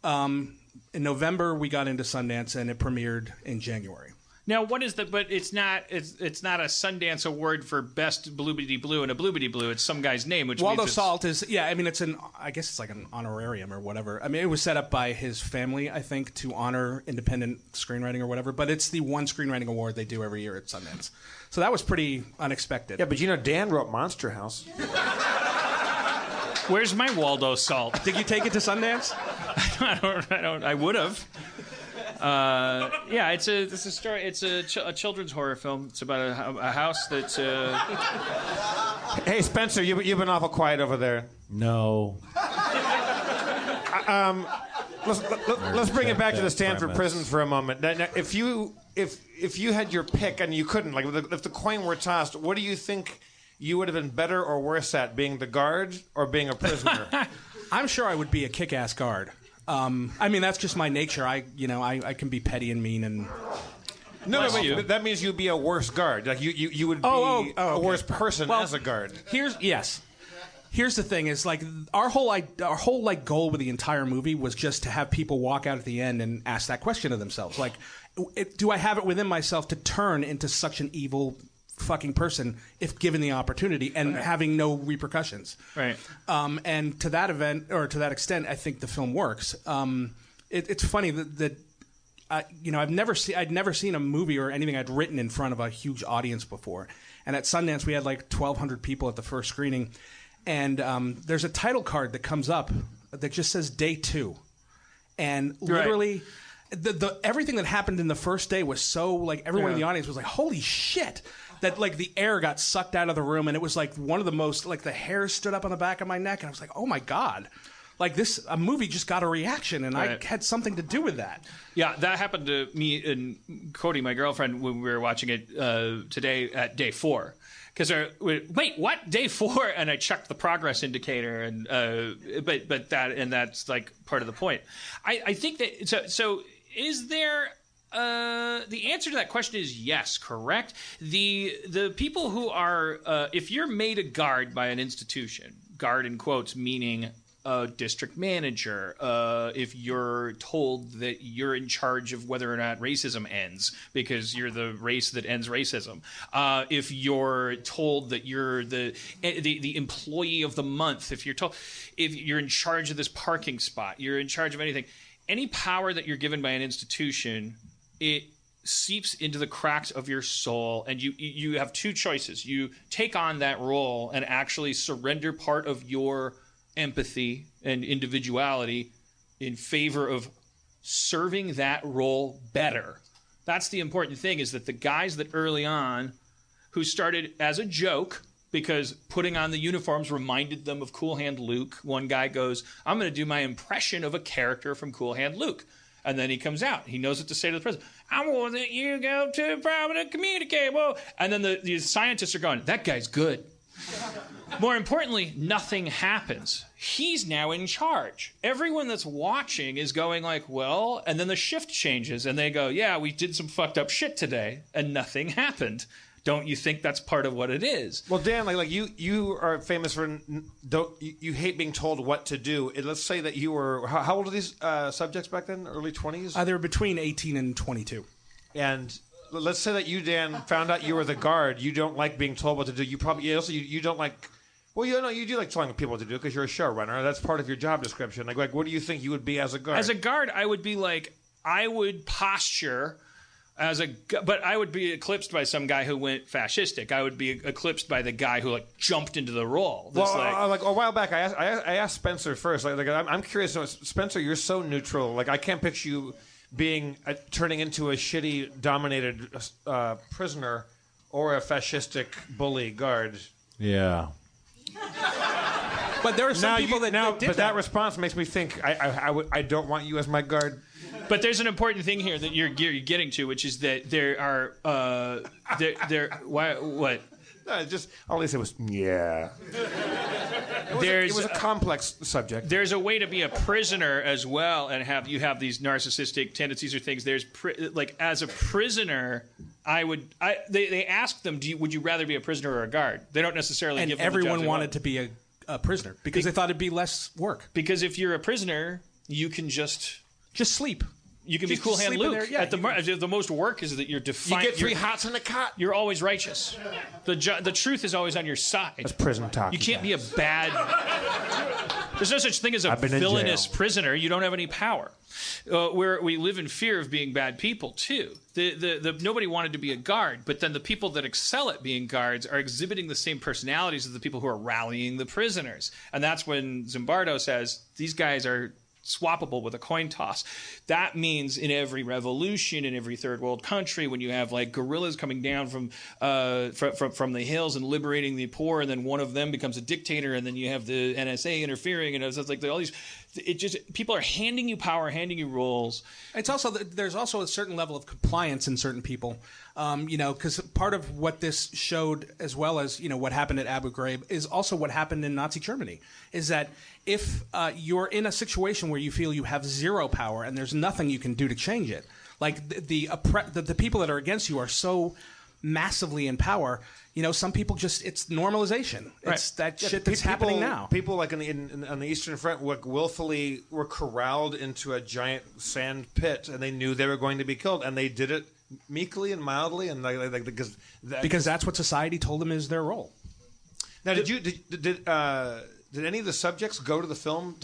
B: In November we got into Sundance and it premiered in January.
A: Now, what is the? But it's not a Sundance award for best Bloobity Blue and a Bloobity Blue. It's some guy's name, which
B: Waldo
A: means
B: Salt is. Yeah, I mean, I guess it's like an honorarium or whatever. I mean, it was set up by his family, I think, to honor independent screenwriting or whatever. But it's the one screenwriting award they do every year at Sundance. So that was pretty unexpected.
C: Yeah, but Dan wrote Monster House.
A: Where's my Waldo Salt?
B: Did you take it to Sundance?
A: I don't. I would have. Yeah, it's a story. It's a children's horror film. It's about a house that's.
C: Hey, Spencer, you've been awful quiet over there.
D: No.
C: Let's bring it back to the Stanford prison for a moment. Now, if you had your pick and you couldn't, like, if the coin were tossed, what do you think you would have been better or worse at being the guard or being a prisoner?
B: I'm sure I would be a kick-ass guard. I mean, that's just my nature. I can be petty and mean and.
C: No, but that means you'd be a worse guard. Like you would be a worse person as a guard.
B: Here's the thing: is like our whole like goal with the entire movie was just to have people walk out at the end and ask that question of themselves, like, do I have it within myself to turn into such an evil fucking person if given the opportunity and having no repercussions?
A: Right.
B: And to that to that extent, I think the film works. It's funny that. I'd never seen a movie or anything I'd written in front of a huge audience before. And at Sundance, we had like 1,200 people at the first screening. And there's a title card that comes up that just says Day 2. And literally, the everything that happened in the first day was so, like, everyone in the audience was like, holy shit. That, like, the air got sucked out of the room. And it was, like, one of the most, like, the hair stood up on the back of my neck. And I was like, oh, my God. Like, a movie just got a reaction, and I had something to do with that.
A: Yeah, that happened to me and Cody, my girlfriend, when we were watching it today at day 4. Because wait, what? Day 4? And I checked the progress indicator, and but that's like part of the point. I think that so is there. The answer to that question is yes, correct? The people who are if you're made a guard by an institution, guard in quotes, meaning a district manager, if you're told that you're in charge of whether or not racism ends because you're the race that ends racism, if you're told that you're the employee of the month, if you're in charge of this parking spot, you're in charge of anything, any power that you're given by an institution, it seeps into the cracks of your soul, and you have two choices. You take on that role and actually surrender part of your empathy and individuality in favor of serving that role better. That's the important thing, is that the guys that early on who started as a joke because putting on the uniforms reminded them of Cool Hand Luke. One guy goes, I'm going to do my impression of a character from Cool Hand Luke. And then he comes out. He knows what to say to the president. I want that you go to prominent communicate. Whoa. And then the scientists are going, that guy's good. More importantly, nothing happens. He's now in charge. Everyone that's watching is going like, well, and then the shift changes and they go, yeah, we did some fucked up shit today and nothing happened. Don't you think that's part of what it is?
C: Well, Dan, like you are famous for you hate being told what to do. Let's say that you were how old are these subjects back then? Early 20s?
B: They were between 18 and 22.
C: And let's say that you, Dan, found out you were the guard. You don't like being told what to do. You probably also you don't like. Well, you do like telling people what to do because you're a showrunner. That's part of your job description. Like, what do you think you would be as a guard?
A: As a guard, I would be like, I would posture but I would be eclipsed by some guy who went fascistic. I would be eclipsed by the guy who like jumped into the role.
C: Well, like a while back, I asked Spencer first. Like I'm curious. Spencer, you're so neutral. Like I can't picture you being turning into a shitty, dominated prisoner or a fascistic bully guard.
D: Yeah.
B: But there are some people that did
C: but that response makes me think I don't want you as my guard.
A: But there's an important thing here that you're getting to, which is that there are what?
C: No, just all he said was yeah. It was a complex subject.
A: There's a way to be a prisoner as well, and have these narcissistic tendencies or things. There's like as a prisoner, they ask them, would you rather be a prisoner or a guard? They don't necessarily.
B: And
A: give them
B: everyone
A: the
B: wanted to be a prisoner because they thought it'd be less work.
A: Because if you're a prisoner, you can just
B: sleep.
A: You can be Cool Hand Luke. Yeah, the most work is that you're defiant.
C: You get 3 hots in the cot.
A: You're always righteous. The truth is always on your side.
C: That's prison talk.
A: You can't be a bad. There's no such thing as a villainous prisoner. You don't have any power. We live in fear of being bad people too. Nobody wanted to be a guard, but then the people that excel at being guards are exhibiting the same personalities as the people who are rallying the prisoners, and that's when Zimbardo says these guys are swappable with a coin toss. That means in every revolution, in every third world country, when you have like guerrillas coming down from the hills and liberating the poor, and then one of them becomes a dictator, and then you have the NSA interfering, and it's like all these it just people are handing you power, handing you rules.
B: It's also there's also a certain level of compliance in certain people, because part of what this showed, as well as what happened at Abu Ghraib, is also what happened in Nazi Germany. Is that if you're in a situation where you feel you have zero power and there's nothing you can do to change it, like the people that are against you are so massively in power. Some people it's normalization. It's that shit that's happening now.
C: People like on the Eastern Front willfully were corralled into a giant sand pit, and they knew they were going to be killed, and they did it meekly and mildly, and
B: because that's what society told them is their role.
C: Now, did any of the subjects go to the film,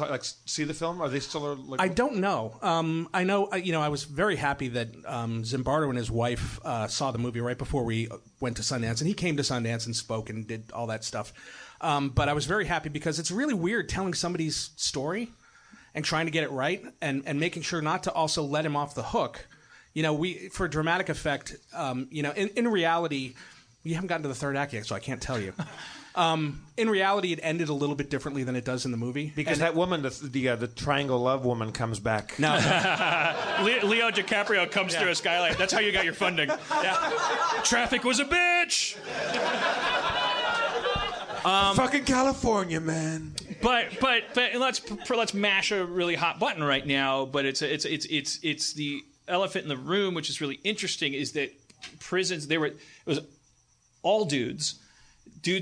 C: see the film? Are they still?
B: I don't know. I know. I was very happy that Zimbardo and his wife saw the movie right before we went to Sundance, and he came to Sundance and spoke and did all that stuff. But I was very happy because it's really weird telling somebody's story and trying to get it right, and making sure not to also let him off the hook. For dramatic effect, in reality, we haven't gotten to the third act yet, so I can't tell you. In reality, it ended a little bit differently than it does in the movie.
C: Because that woman, the triangle love woman, comes back.
B: No.
A: Leo DiCaprio comes through a skylight. That's how you got your funding. Yeah. Traffic was a bitch.
C: Fucking California, man.
A: But let's mash a really hot button right now. But it's the elephant in the room, which is really interesting, is that prisons it was all dudes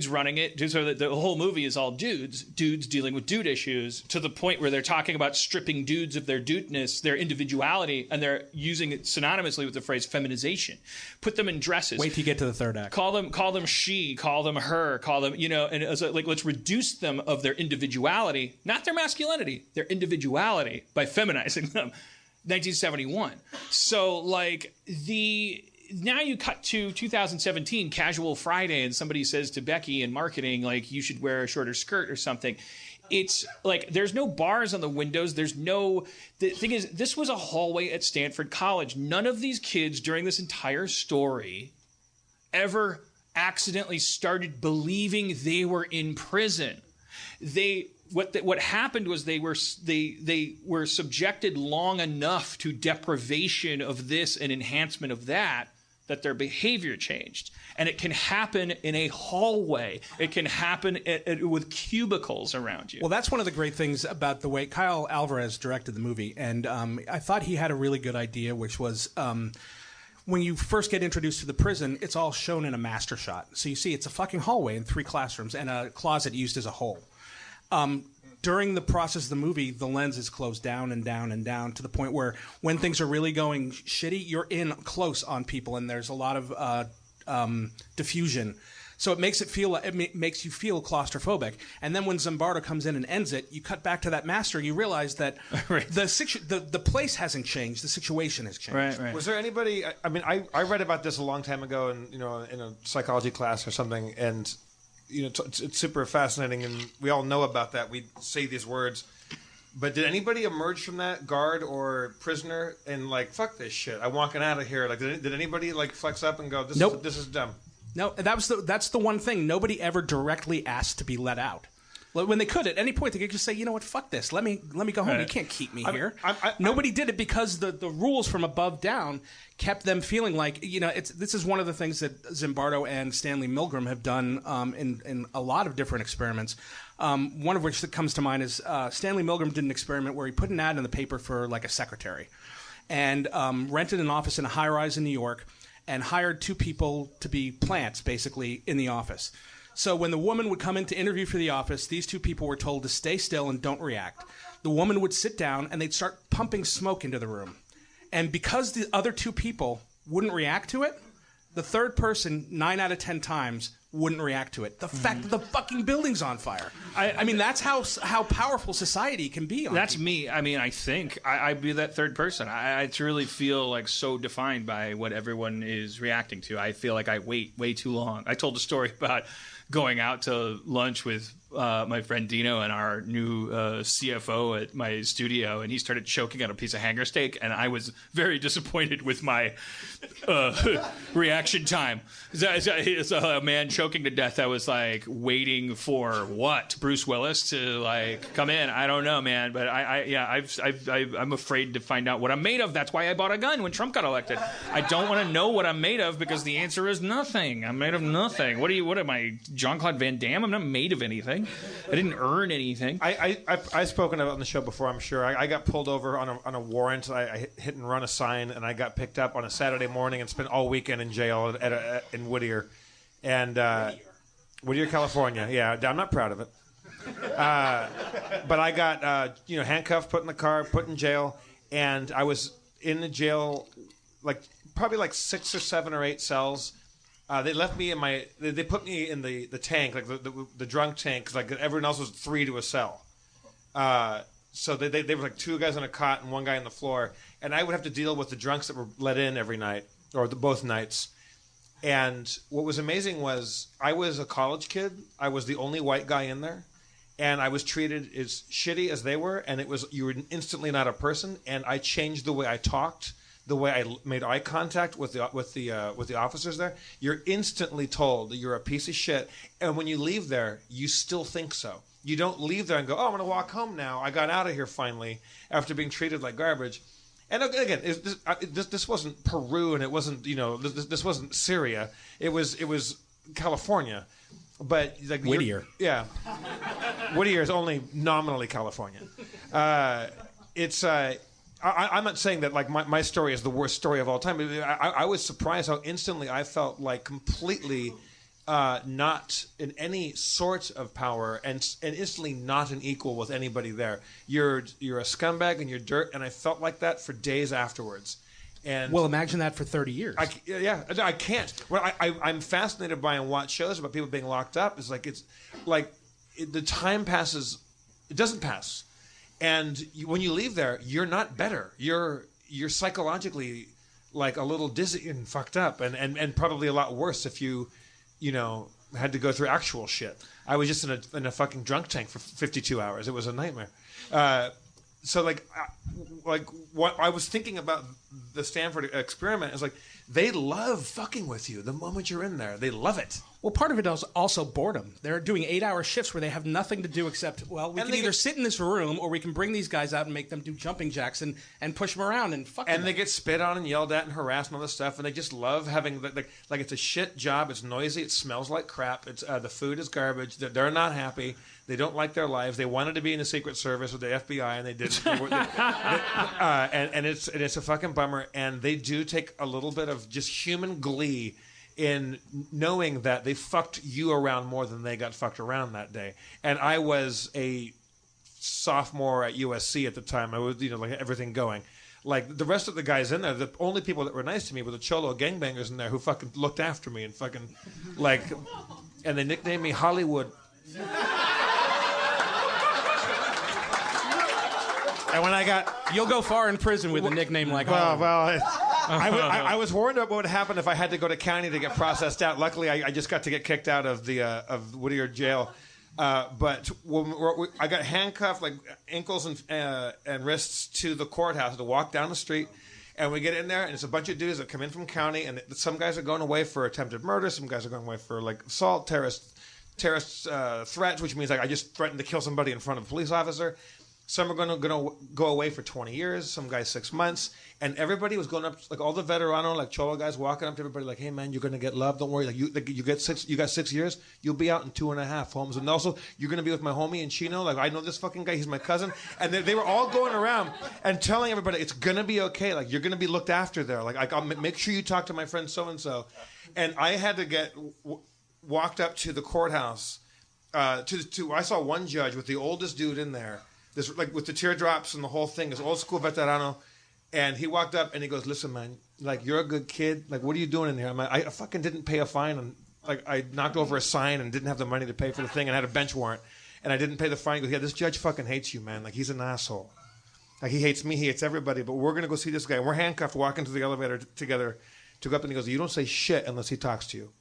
A: running it. So the whole movie is all dudes dealing with dude issues, to the point where they're talking about stripping dudes of their dudeness, their individuality, and they're using it synonymously with the phrase feminization. Put them in dresses.
B: Wait till you get to the third act.
A: Call them she, call them her, call them, and let's reduce them of their individuality, not their masculinity, their individuality, by feminizing them. 1971. So now you cut to 2017, Casual Friday, and somebody says to Becky in marketing, you should wear a shorter skirt or something. It's there's no bars on the windows. The thing is, this was a hallway at Stanford College. None of these kids during this entire story ever accidentally started believing they were in prison. What happened was they were subjected long enough to deprivation of this and enhancement of that their behavior changed. And it can happen in a hallway. It can happen with cubicles around you.
B: Well, that's one of the great things about the way Kyle Alvarez directed the movie. And I thought he had a really good idea, which was when you first get introduced to the prison, it's all shown in a master shot. So you see it's a fucking hallway and 3 classrooms and a closet used as a hole. During the process of the movie, the lens is closed down and down and down to the point where when things are really going shitty, you're in close on people, and there's a lot of diffusion. So it makes you feel claustrophobic. And then when Zimbardo comes in and ends it, you cut back to that master. You realize that
A: right.
B: the place hasn't changed. The situation has changed.
A: Right.
C: Was there anybody? I read about this a long time ago, in a psychology class or something, and. It's super fascinating, and we all know about that. We say these words, but did anybody emerge from that, guard or prisoner, and fuck this shit, I'm walking out of here? Did anybody flex up and go,
B: Nope.
C: This is dumb?
B: No, that's the one thing. Nobody ever directly asked to be let out. When they could, at any point, they could just say, you know what, fuck this. Let me go home. You can't keep me here. Nobody did it because the rules from above down kept them feeling like, this is one of the things that Zimbardo and Stanley Milgram have done in a lot of different experiments. One of which that comes to mind is Stanley Milgram did an experiment where he put an ad in the paper for a secretary and rented an office in a high-rise in New York and hired 2 people to be plants, basically, in the office. So when the woman would come in to interview for the office, these 2 people were told to stay still and don't react. The woman would sit down, and they'd start pumping smoke into the room. And because the other 2 people wouldn't react to it, the third person, 9 out of 10 times, wouldn't react to it. The fact that the fucking building's on fire. I mean, that's how powerful society can be.
A: That's me. I think I'd be that third person. I truly feel so defined by what everyone is reacting to. I feel like I wait way too long. I told a story about going out to lunch with my friend Dino and our new CFO at my studio, and he started choking on a piece of hanger steak, and I was very disappointed with my reaction time. It's a man choking choking to death, I was like waiting for what? Bruce Willis to like come in. I don't know, man, but I'm afraid to find out what I'm made of. That's why I bought a gun when Trump got elected. I don't want to know what I'm made of because the answer is nothing. I'm made of nothing. What am I, Jean-Claude Van Damme? I'm not made of anything. I didn't earn anything.
C: I've spoken about it on the show before, I'm sure. I got pulled over on a warrant. I hit and run a sign, and I got picked up on a Saturday morning and spent all weekend in jail in Whittier. And Whittier, California. Yeah, I'm not proud of it. But I got handcuffed, put in the car, put in jail, and I was in the jail probably 6 or 7 or 8 cells. They left me in they put me in the tank, like the drunk tank, because like everyone else was 3 to a cell. So they were like 2 guys on a cot and 1 guy on the floor, and I would have to deal with the drunks that were let in every night or both nights. And what was amazing was I was a college kid. I was the only white guy in there, and I was treated as shitty as they were. And you were instantly not a person. And I changed the way I talked, the way I made eye contact with the officers there. You're instantly told that you're a piece of shit, and when you leave there, you still think so. You don't leave there and go, "Oh, I'm going to walk home now. I got out of here finally after being treated like garbage." And again, this wasn't Peru, and it wasn't this wasn't Syria. It was California, but like
B: Whittier.
C: Yeah, Whittier is only nominally California. I'm not saying that like my story is the worst story of all time. But I was surprised how instantly I felt like completely not in any sort of power, and instantly not an equal with anybody there. You're a scumbag and you're dirt, and I felt like that for days afterwards. And
B: well, imagine that for 30 years.
C: I can't. Well, I'm fascinated by and watch shows about people being locked up. It's like the time passes. It doesn't pass, and when you leave there, you're not better. You're psychologically like a little dizzy and fucked up, and probably a lot worse if you had to go through actual shit. I was just in a fucking drunk tank for 52 hours. It was a nightmare. So what I was thinking about the Stanford experiment is like they love fucking with you the moment you're in there. They love it.
B: Well, part of it is also boredom. They're doing 8-hour shifts where they have nothing to do except, we can either sit in this room or we can bring these guys out and make them do jumping jacks and push them around and fuck them.
C: And they get spit on and yelled at and harassed and all this stuff, and they just love having like it's a shit job. It's noisy. It smells like crap. It's the food is garbage. They're not happy. They don't like their lives. They wanted to be in the Secret Service with the FBI, and they didn't. And it's a fucking bummer. And they do take a little bit of just human glee in knowing that they fucked you around more than they got fucked around that day. And I was a sophomore at USC at the time. I was, like everything going. Like the rest of the guys in there, the only people that were nice to me were the Cholo gangbangers in there who fucking looked after me and fucking and they nicknamed me Hollywood. And when I got...
B: You'll go far in prison with a nickname like
C: Hollywood. I was worried about what would happen if I had to go to county to get processed out. Luckily, I just got to get kicked out of the Whittier jail. But I got handcuffed, like ankles and wrists, to the courthouse to walk down the street. And we get in there, and it's a bunch of dudes that come in from county. And some guys are going away for attempted murder. Some guys are going away for like assault, terrorist threats, which means like I just threatened to kill somebody in front of a police officer. Some are going to go away for 20 years. Some guys 6 months. And everybody was going up, like all the veterano, like Cholo guys, walking up to everybody like, "Hey man, you're going to get love. Don't worry. Like you got 6 years. You'll be out in 2.5 homes. And also, you're going to be with my homie in Chino. Like I know this fucking guy. He's my cousin." And they were all going around and telling everybody it's going to be okay. Like you're going to be looked after there. Like I'll make sure you talk to my friend so and so. And I had to get walked up to the courthouse. I saw one judge with the oldest dude in there. This like with the teardrops and the whole thing, this old school veterano, and he walked up and he goes, "Listen, man, like you're a good kid. Like, what are you doing in here?" I'm like, I fucking didn't pay a fine, and like I knocked over a sign and didn't have the money to pay for the thing, and had a bench warrant, and I didn't pay the fine. He goes, "Yeah, this judge fucking hates you, man. Like he's an asshole. Like he hates me, he hates everybody. But we're gonna go see this guy. And we're handcuffed, walking to the elevator together to go up." And he goes, "You don't say shit unless he talks to you,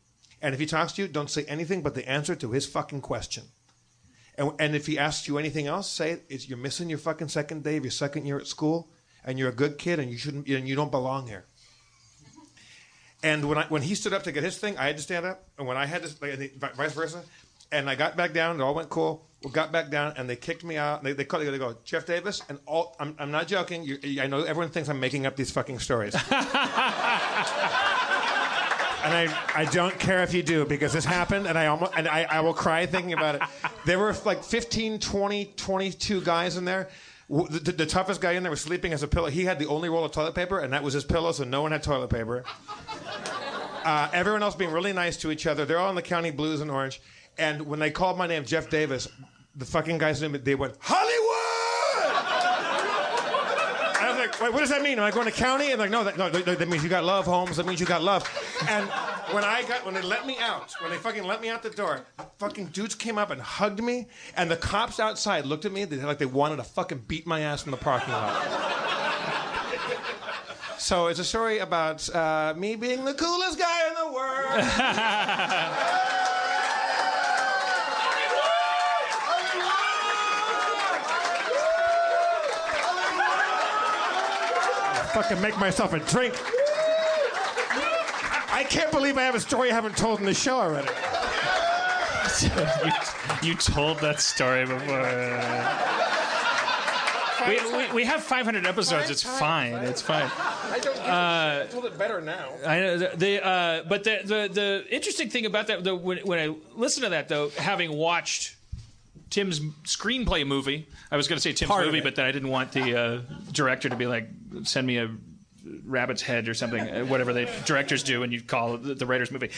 C: and if he talks to you, don't say anything but the answer to his fucking question." And if he asks you anything else, say you're missing your fucking second day of your second year at school, and you're a good kid, and you don't belong here. And when he stood up to get his thing, I had to stand up. And when I had to, vice versa. And I got back down. It all went cool. We got back down, and they kicked me out. They go, Jeff Davis, and I'm not joking. I know everyone thinks I'm making up these fucking stories. And I don't care if you do, because this happened, and I will cry thinking about it. There were like 15, 20, 22 guys in there. The toughest guy in there was sleeping as a pillow. He had the only roll of toilet paper, and that was his pillow, so no one had toilet paper. Everyone else being really nice to each other. They're all in the county blues and orange. And when they called my name, Jeff Davis, the fucking guys, they went, Hollywood! I was like, wait, what does that mean? Am I going to county? And like, no, that means you got love, Holmes. That means you got love. And when they let me out, when they fucking let me out the door, fucking dudes came up and hugged me, and the cops outside looked at me like they wanted to fucking beat my ass in the parking lot. So it's a story about me being the coolest guy in the world. Fucking make myself a drink. I can't believe I have a story I haven't told in the show already.
A: You told that story before. We have 500 episodes. It's fine. It's fine.
B: I told it better now.
A: I know. But the interesting thing about that, though, when I listen to that, though, having watched Tim's screenplay movie. I was going to say Tim's movie, but then I didn't want the director to be like, send me a rabbit's head or something, whatever the directors do, and you call it the writer's movie.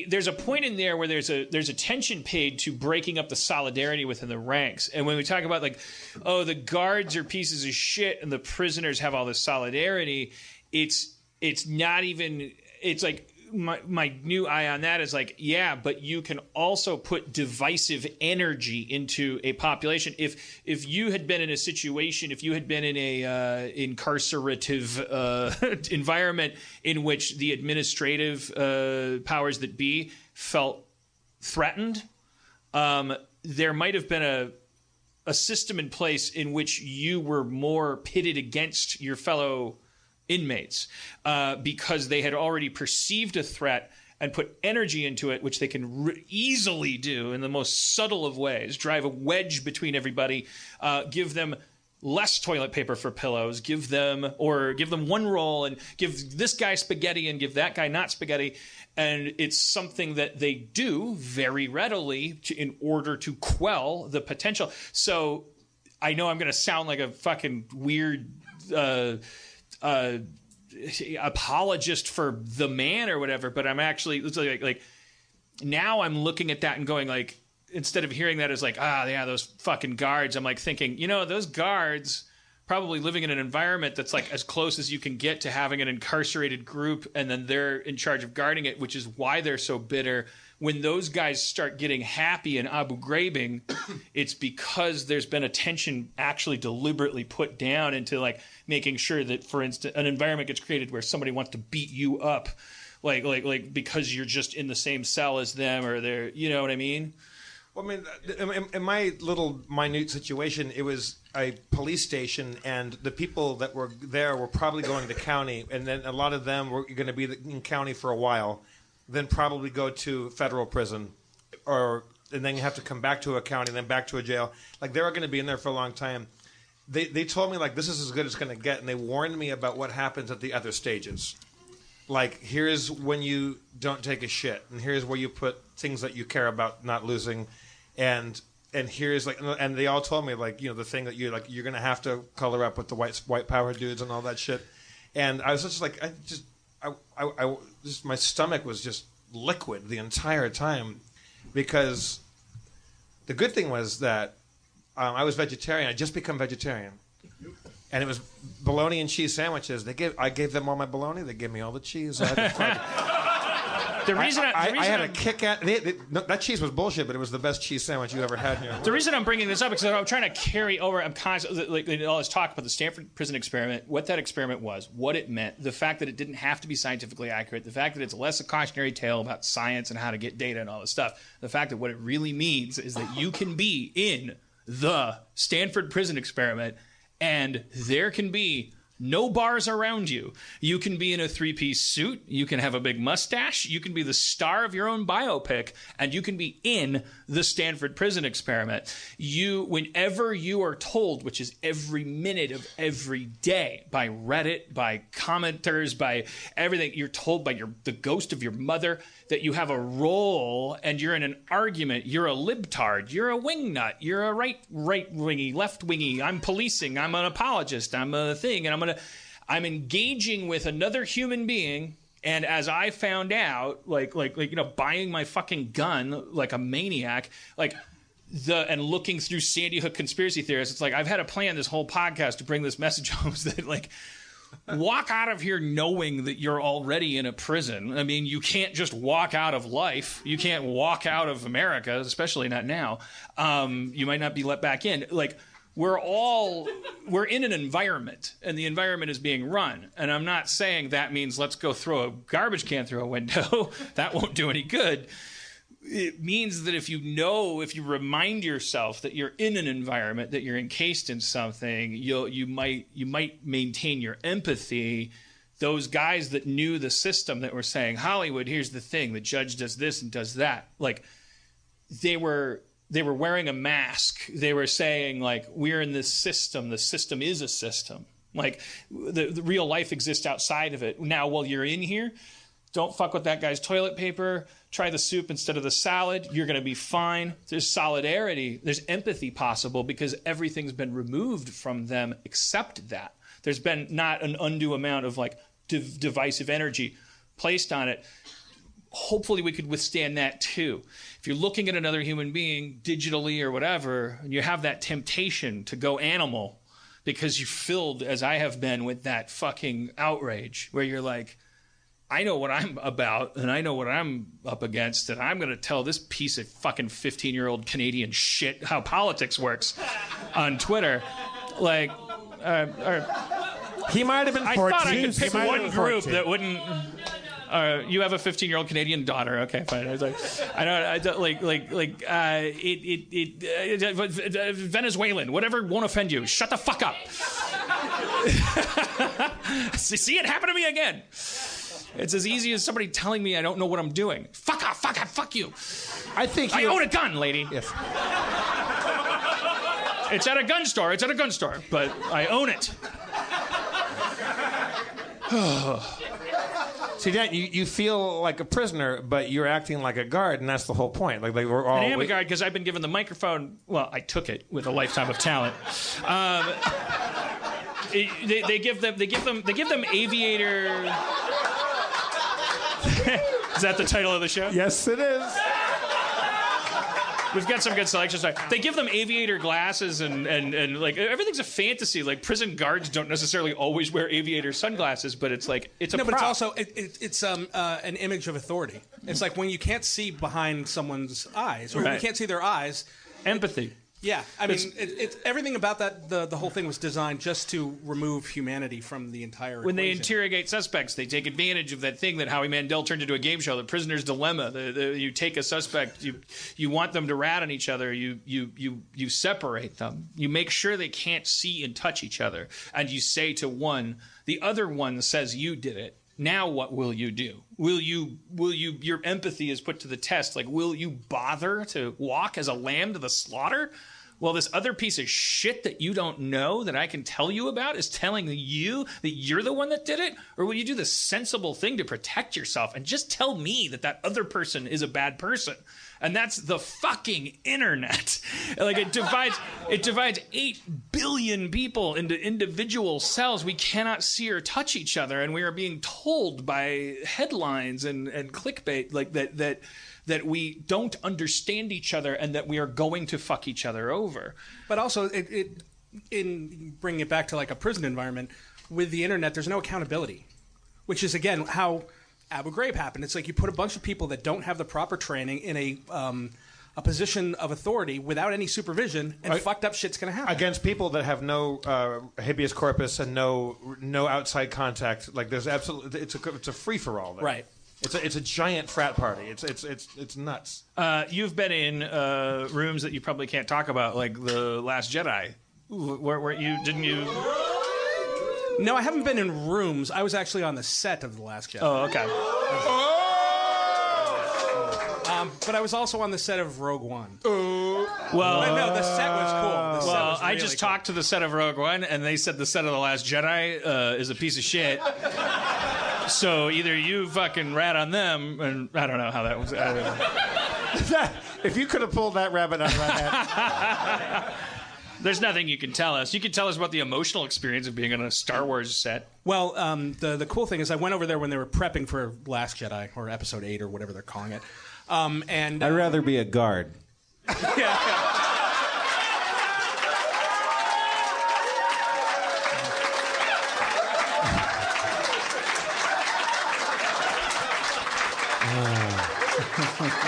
A: There's a point in there where there's attention paid to breaking up the solidarity within the ranks. And when we talk about like, oh, the guards are pieces of shit and the prisoners have all this solidarity, it's not even. It's like. My new eye on that is like, yeah, but you can also put divisive energy into a population. If you had been in a situation, if you had been in a incarcerative environment in which the administrative powers that be felt threatened, there might have been a system in place in which you were more pitted against your fellow inmates because they had already perceived a threat and put energy into it, which they can easily do in the most subtle of ways, drive a wedge between everybody, give them less toilet paper for pillows, give them one roll and give this guy spaghetti and give that guy not spaghetti. And it's something that they do very readily in order to quell the potential. So I know I'm going to sound like a fucking weird apologist for the man or whatever, but I'm actually like now I'm looking at that and going like, instead of hearing that as like, yeah, those fucking guards, I'm like thinking, those guards probably living in an environment that's like as close as you can get to having an incarcerated group, and then they're in charge of guarding it, which is why they're so bitter. When those guys start getting happy and Abu Ghrabing, it's because there's been attention actually deliberately put down into like making sure that, for instance, an environment gets created where somebody wants to beat you up, like because you're just in the same cell as them, or they're, you know what I mean?
C: Well, I mean, in my little minute situation, it was a police station, and the people that were there were probably going to county, and then a lot of them were going to be in county for a while, then probably go to federal prison, and then you have to come back to a county, then back to a jail. Like, they were going to be in there for a long time. They told me, like, this is as good as it's going to get, and they warned me about what happens at the other stages. Like, here's when you don't take a shit, and here's where you put things that you care about not losing, and here's like, and they all told me, like, the thing that you're going to have to color up with the white power dudes and all that shit. And I was just like, my stomach was just liquid the entire time, because the good thing was that I was vegetarian. I just become vegetarian, and it was bologna and cheese sandwiches. I gave them all my bologna. They gave me all the cheese. I had a kick at that cheese was bullshit, but it was the best cheese sandwich you ever had in your life.
A: The reason I'm bringing this up is because I'm trying to carry over. I'm constantly like all this talk about the Stanford prison experiment, what that experiment was, what it meant, the fact that it didn't have to be scientifically accurate, the fact that it's less a cautionary tale about science and how to get data and all this stuff, the fact that what it really means is that you can be in the Stanford prison experiment, and there can be No bars around you. You can be in a three-piece suit. You can have a big mustache. You can be the star of your own biopic, and you can be in the Stanford prison experiment. Whenever you are told, which is every minute of every day, by Reddit, by commenters, by everything, you're told by the ghost of your mother that you have a role and you're in an argument. You're a libtard. You're a wingnut. You're a right-wingy, left-wingy. I'm policing. I'm an apologist. I'm a thing, and I'm engaging with another human being. And as I found out, like buying my fucking gun like a maniac, and looking through Sandy Hook conspiracy theorists, it's like I've had a plan this whole podcast to bring this message home that walk out of here knowing that you're already in a prison. I mean, you can't just walk out of life. You can't walk out of America, especially not now. You might not be let back in. We're in an environment, and the environment is being run. And I'm not saying that means let's go throw a garbage can through a window. That won't do any good. It means that if you remind yourself that you're in an environment, that you're encased in something, you might maintain your empathy. Those guys that knew the system that were saying, Hollywood, here's the thing, the judge does this and does that. They were wearing a mask. They were saying, we're in this system. The system is a system. The real life exists outside of it. Now, while you're in here, don't fuck with that guy's toilet paper. Try the soup instead of the salad. You're going to be fine. There's solidarity. There's empathy possible because everything's been removed from them except that. There's been not an undue amount of divisive energy placed on it. Hopefully we could withstand that too. If you're looking at another human being digitally or whatever, and you have that temptation to go animal because you're filled, as I have been, with that fucking outrage where you're like, I know what I'm about, and I know what I'm up against, and I'm going to tell this piece of fucking 15-year-old Canadian shit how politics works on Twitter.
C: He might have been 14.
A: I thought I could pick one group that wouldn't... you have a 15-year-old Canadian daughter. Okay, fine. I was Venezuelan, whatever won't offend you. Shut the fuck up. See, it happened to me again. It's as easy as somebody telling me I don't know what I'm doing. Fuck off, fuck you. I own a gun, lady.
C: Yes.
A: It's at a gun store, but I own it.
C: See, Dan, you feel like a prisoner, but you're acting like a guard, and that's the whole point. We're all.
A: I am a guard because I've been given the microphone. Well, I took it with a lifetime of talent. They give them aviator. Is that the title of the show?
C: Yes, it is.
A: We've got some good selections. They give them aviator glasses and everything's a fantasy. Prison guards don't necessarily always wear aviator sunglasses, but it's a
B: no,
A: prop.
B: but it's also it's an image of authority. It's like when you can't see behind someone's eyes, or when you can't see their eyes.
A: Empathy.
B: Yeah, I mean, it's everything about that. The whole thing was designed just to remove humanity from the entire.
A: When they
B: equation.
A: interrogate suspects, they take advantage of that thing that Howie Mandel turned into a game show, the prisoner's dilemma. You take a suspect, you want them to rat on each other, you separate them, you make sure they can't see and touch each other, and you say to one, the other one says you did it. Now what will you do? Will you your empathy is put to the test. Will you bother to walk as a lamb to the slaughter? Well, this other piece of shit that you don't know that I can tell you about is telling you that you're the one that did it? Or will you do the sensible thing to protect yourself and just tell me that other person is a bad person? And that's the fucking internet. It divides 8 billion people into individual cells. We cannot see or touch each other, and we are being told by headlines and clickbait that we don't understand each other and that we are going to fuck each other over.
B: But also, in bringing it back to a prison environment, with the internet, there's no accountability, which is, again, how Abu Ghraib happened. It's you put a bunch of people that don't have the proper training in a position of authority without any supervision, and fucked up shit's going to happen.
C: Against people that have no habeas corpus and no outside contact. There's absolutely it's a free for all.
B: Right.
C: It's a giant frat party. It's nuts.
A: You've been in rooms that you probably can't talk about, like the Last Jedi. Where you didn't you?
B: No, I haven't been in rooms. I was actually on the set of The Last Jedi.
A: Oh, okay.
B: But I was also on the set of Rogue One.
A: Well,
B: no, the set was cool. The set was
A: I
B: really
A: just
B: cool.
A: talked to the set of Rogue One, and they said the set of The Last Jedi is a piece of shit. So either you fucking rat on them, and I don't know how that was.
C: If you could have pulled that rabbit out of that hat.
A: There's nothing you can tell us. You can tell us about the emotional experience of being on a Star Wars set.
B: Well, the cool thing is I went over there when they were prepping for Last Jedi, or Episode 8, or whatever they're calling it. And
D: I'd rather be a guard.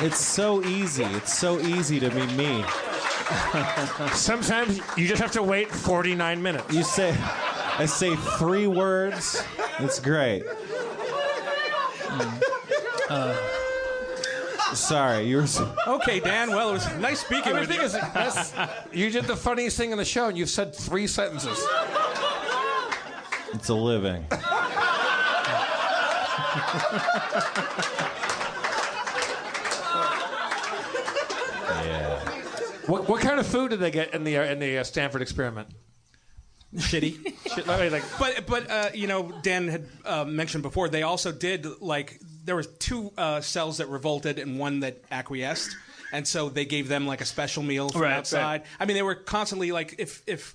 D: It's so easy. It's so easy to be me.
C: Sometimes you just have to wait 49 minutes.
D: I say 3 words. It's great. Sorry, you were.
B: Okay, Dan. Well, it was nice speaking
C: The
B: with
C: thing
B: you.
C: is, you did the funniest thing in the show, and you've said 3 sentences.
D: It's a living. Yeah.
C: What kind of food did they get in the Stanford experiment?
B: Shitty. But you know, Dan had mentioned before, they also did, like, there was 2 cells that revolted and 1 that acquiesced, and so they gave them like a special meal from outside. Right. I mean, they were constantly like, if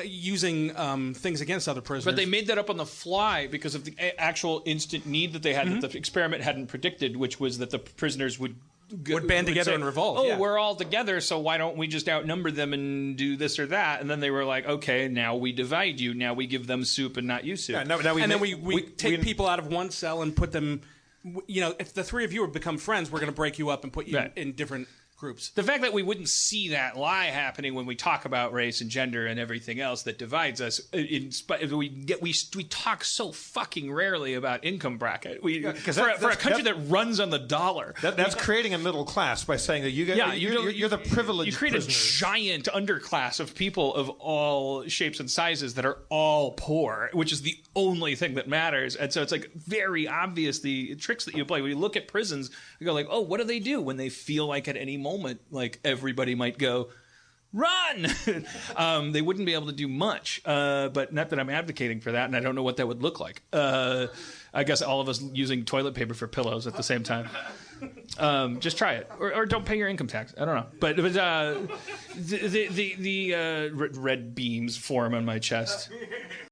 B: using things against other prisoners.
A: But they made that up on the fly because of the actual instant need that they had that the experiment hadn't predicted, which was that the prisoners would
B: band together and revolt.
A: Oh,
B: yeah.
A: We're all together, so why don't we just outnumber them and do this or that? And then they were like, okay, now we divide you. Now we give them soup and not you soup.
C: Yeah,
B: then we take people out of one cell and put them. You know, if the 3 of you have become friends, we're going to break you up and put you in different groups.
A: The fact that we wouldn't see that lie happening when we talk about race and gender and everything else that divides us, we talk so fucking rarely about income bracket. For a country that runs on the dollar,
C: that's creating a middle class by saying that you're the privileged.
A: You create
C: prisoners.
A: a giant underclass of people of all shapes and sizes that are all poor, which is the only thing that matters. And so it's like very obvious the tricks that you play. When you look at prisons, you go like, oh, what do they do when they feel like at any moment like everybody might go run? They wouldn't be able to do much, but not that I'm advocating for that, and I don't know what that would look like. I guess all of us using toilet paper for pillows at the same time. Just try it, or don't pay your income tax. I don't know, but the red beams form on my chest.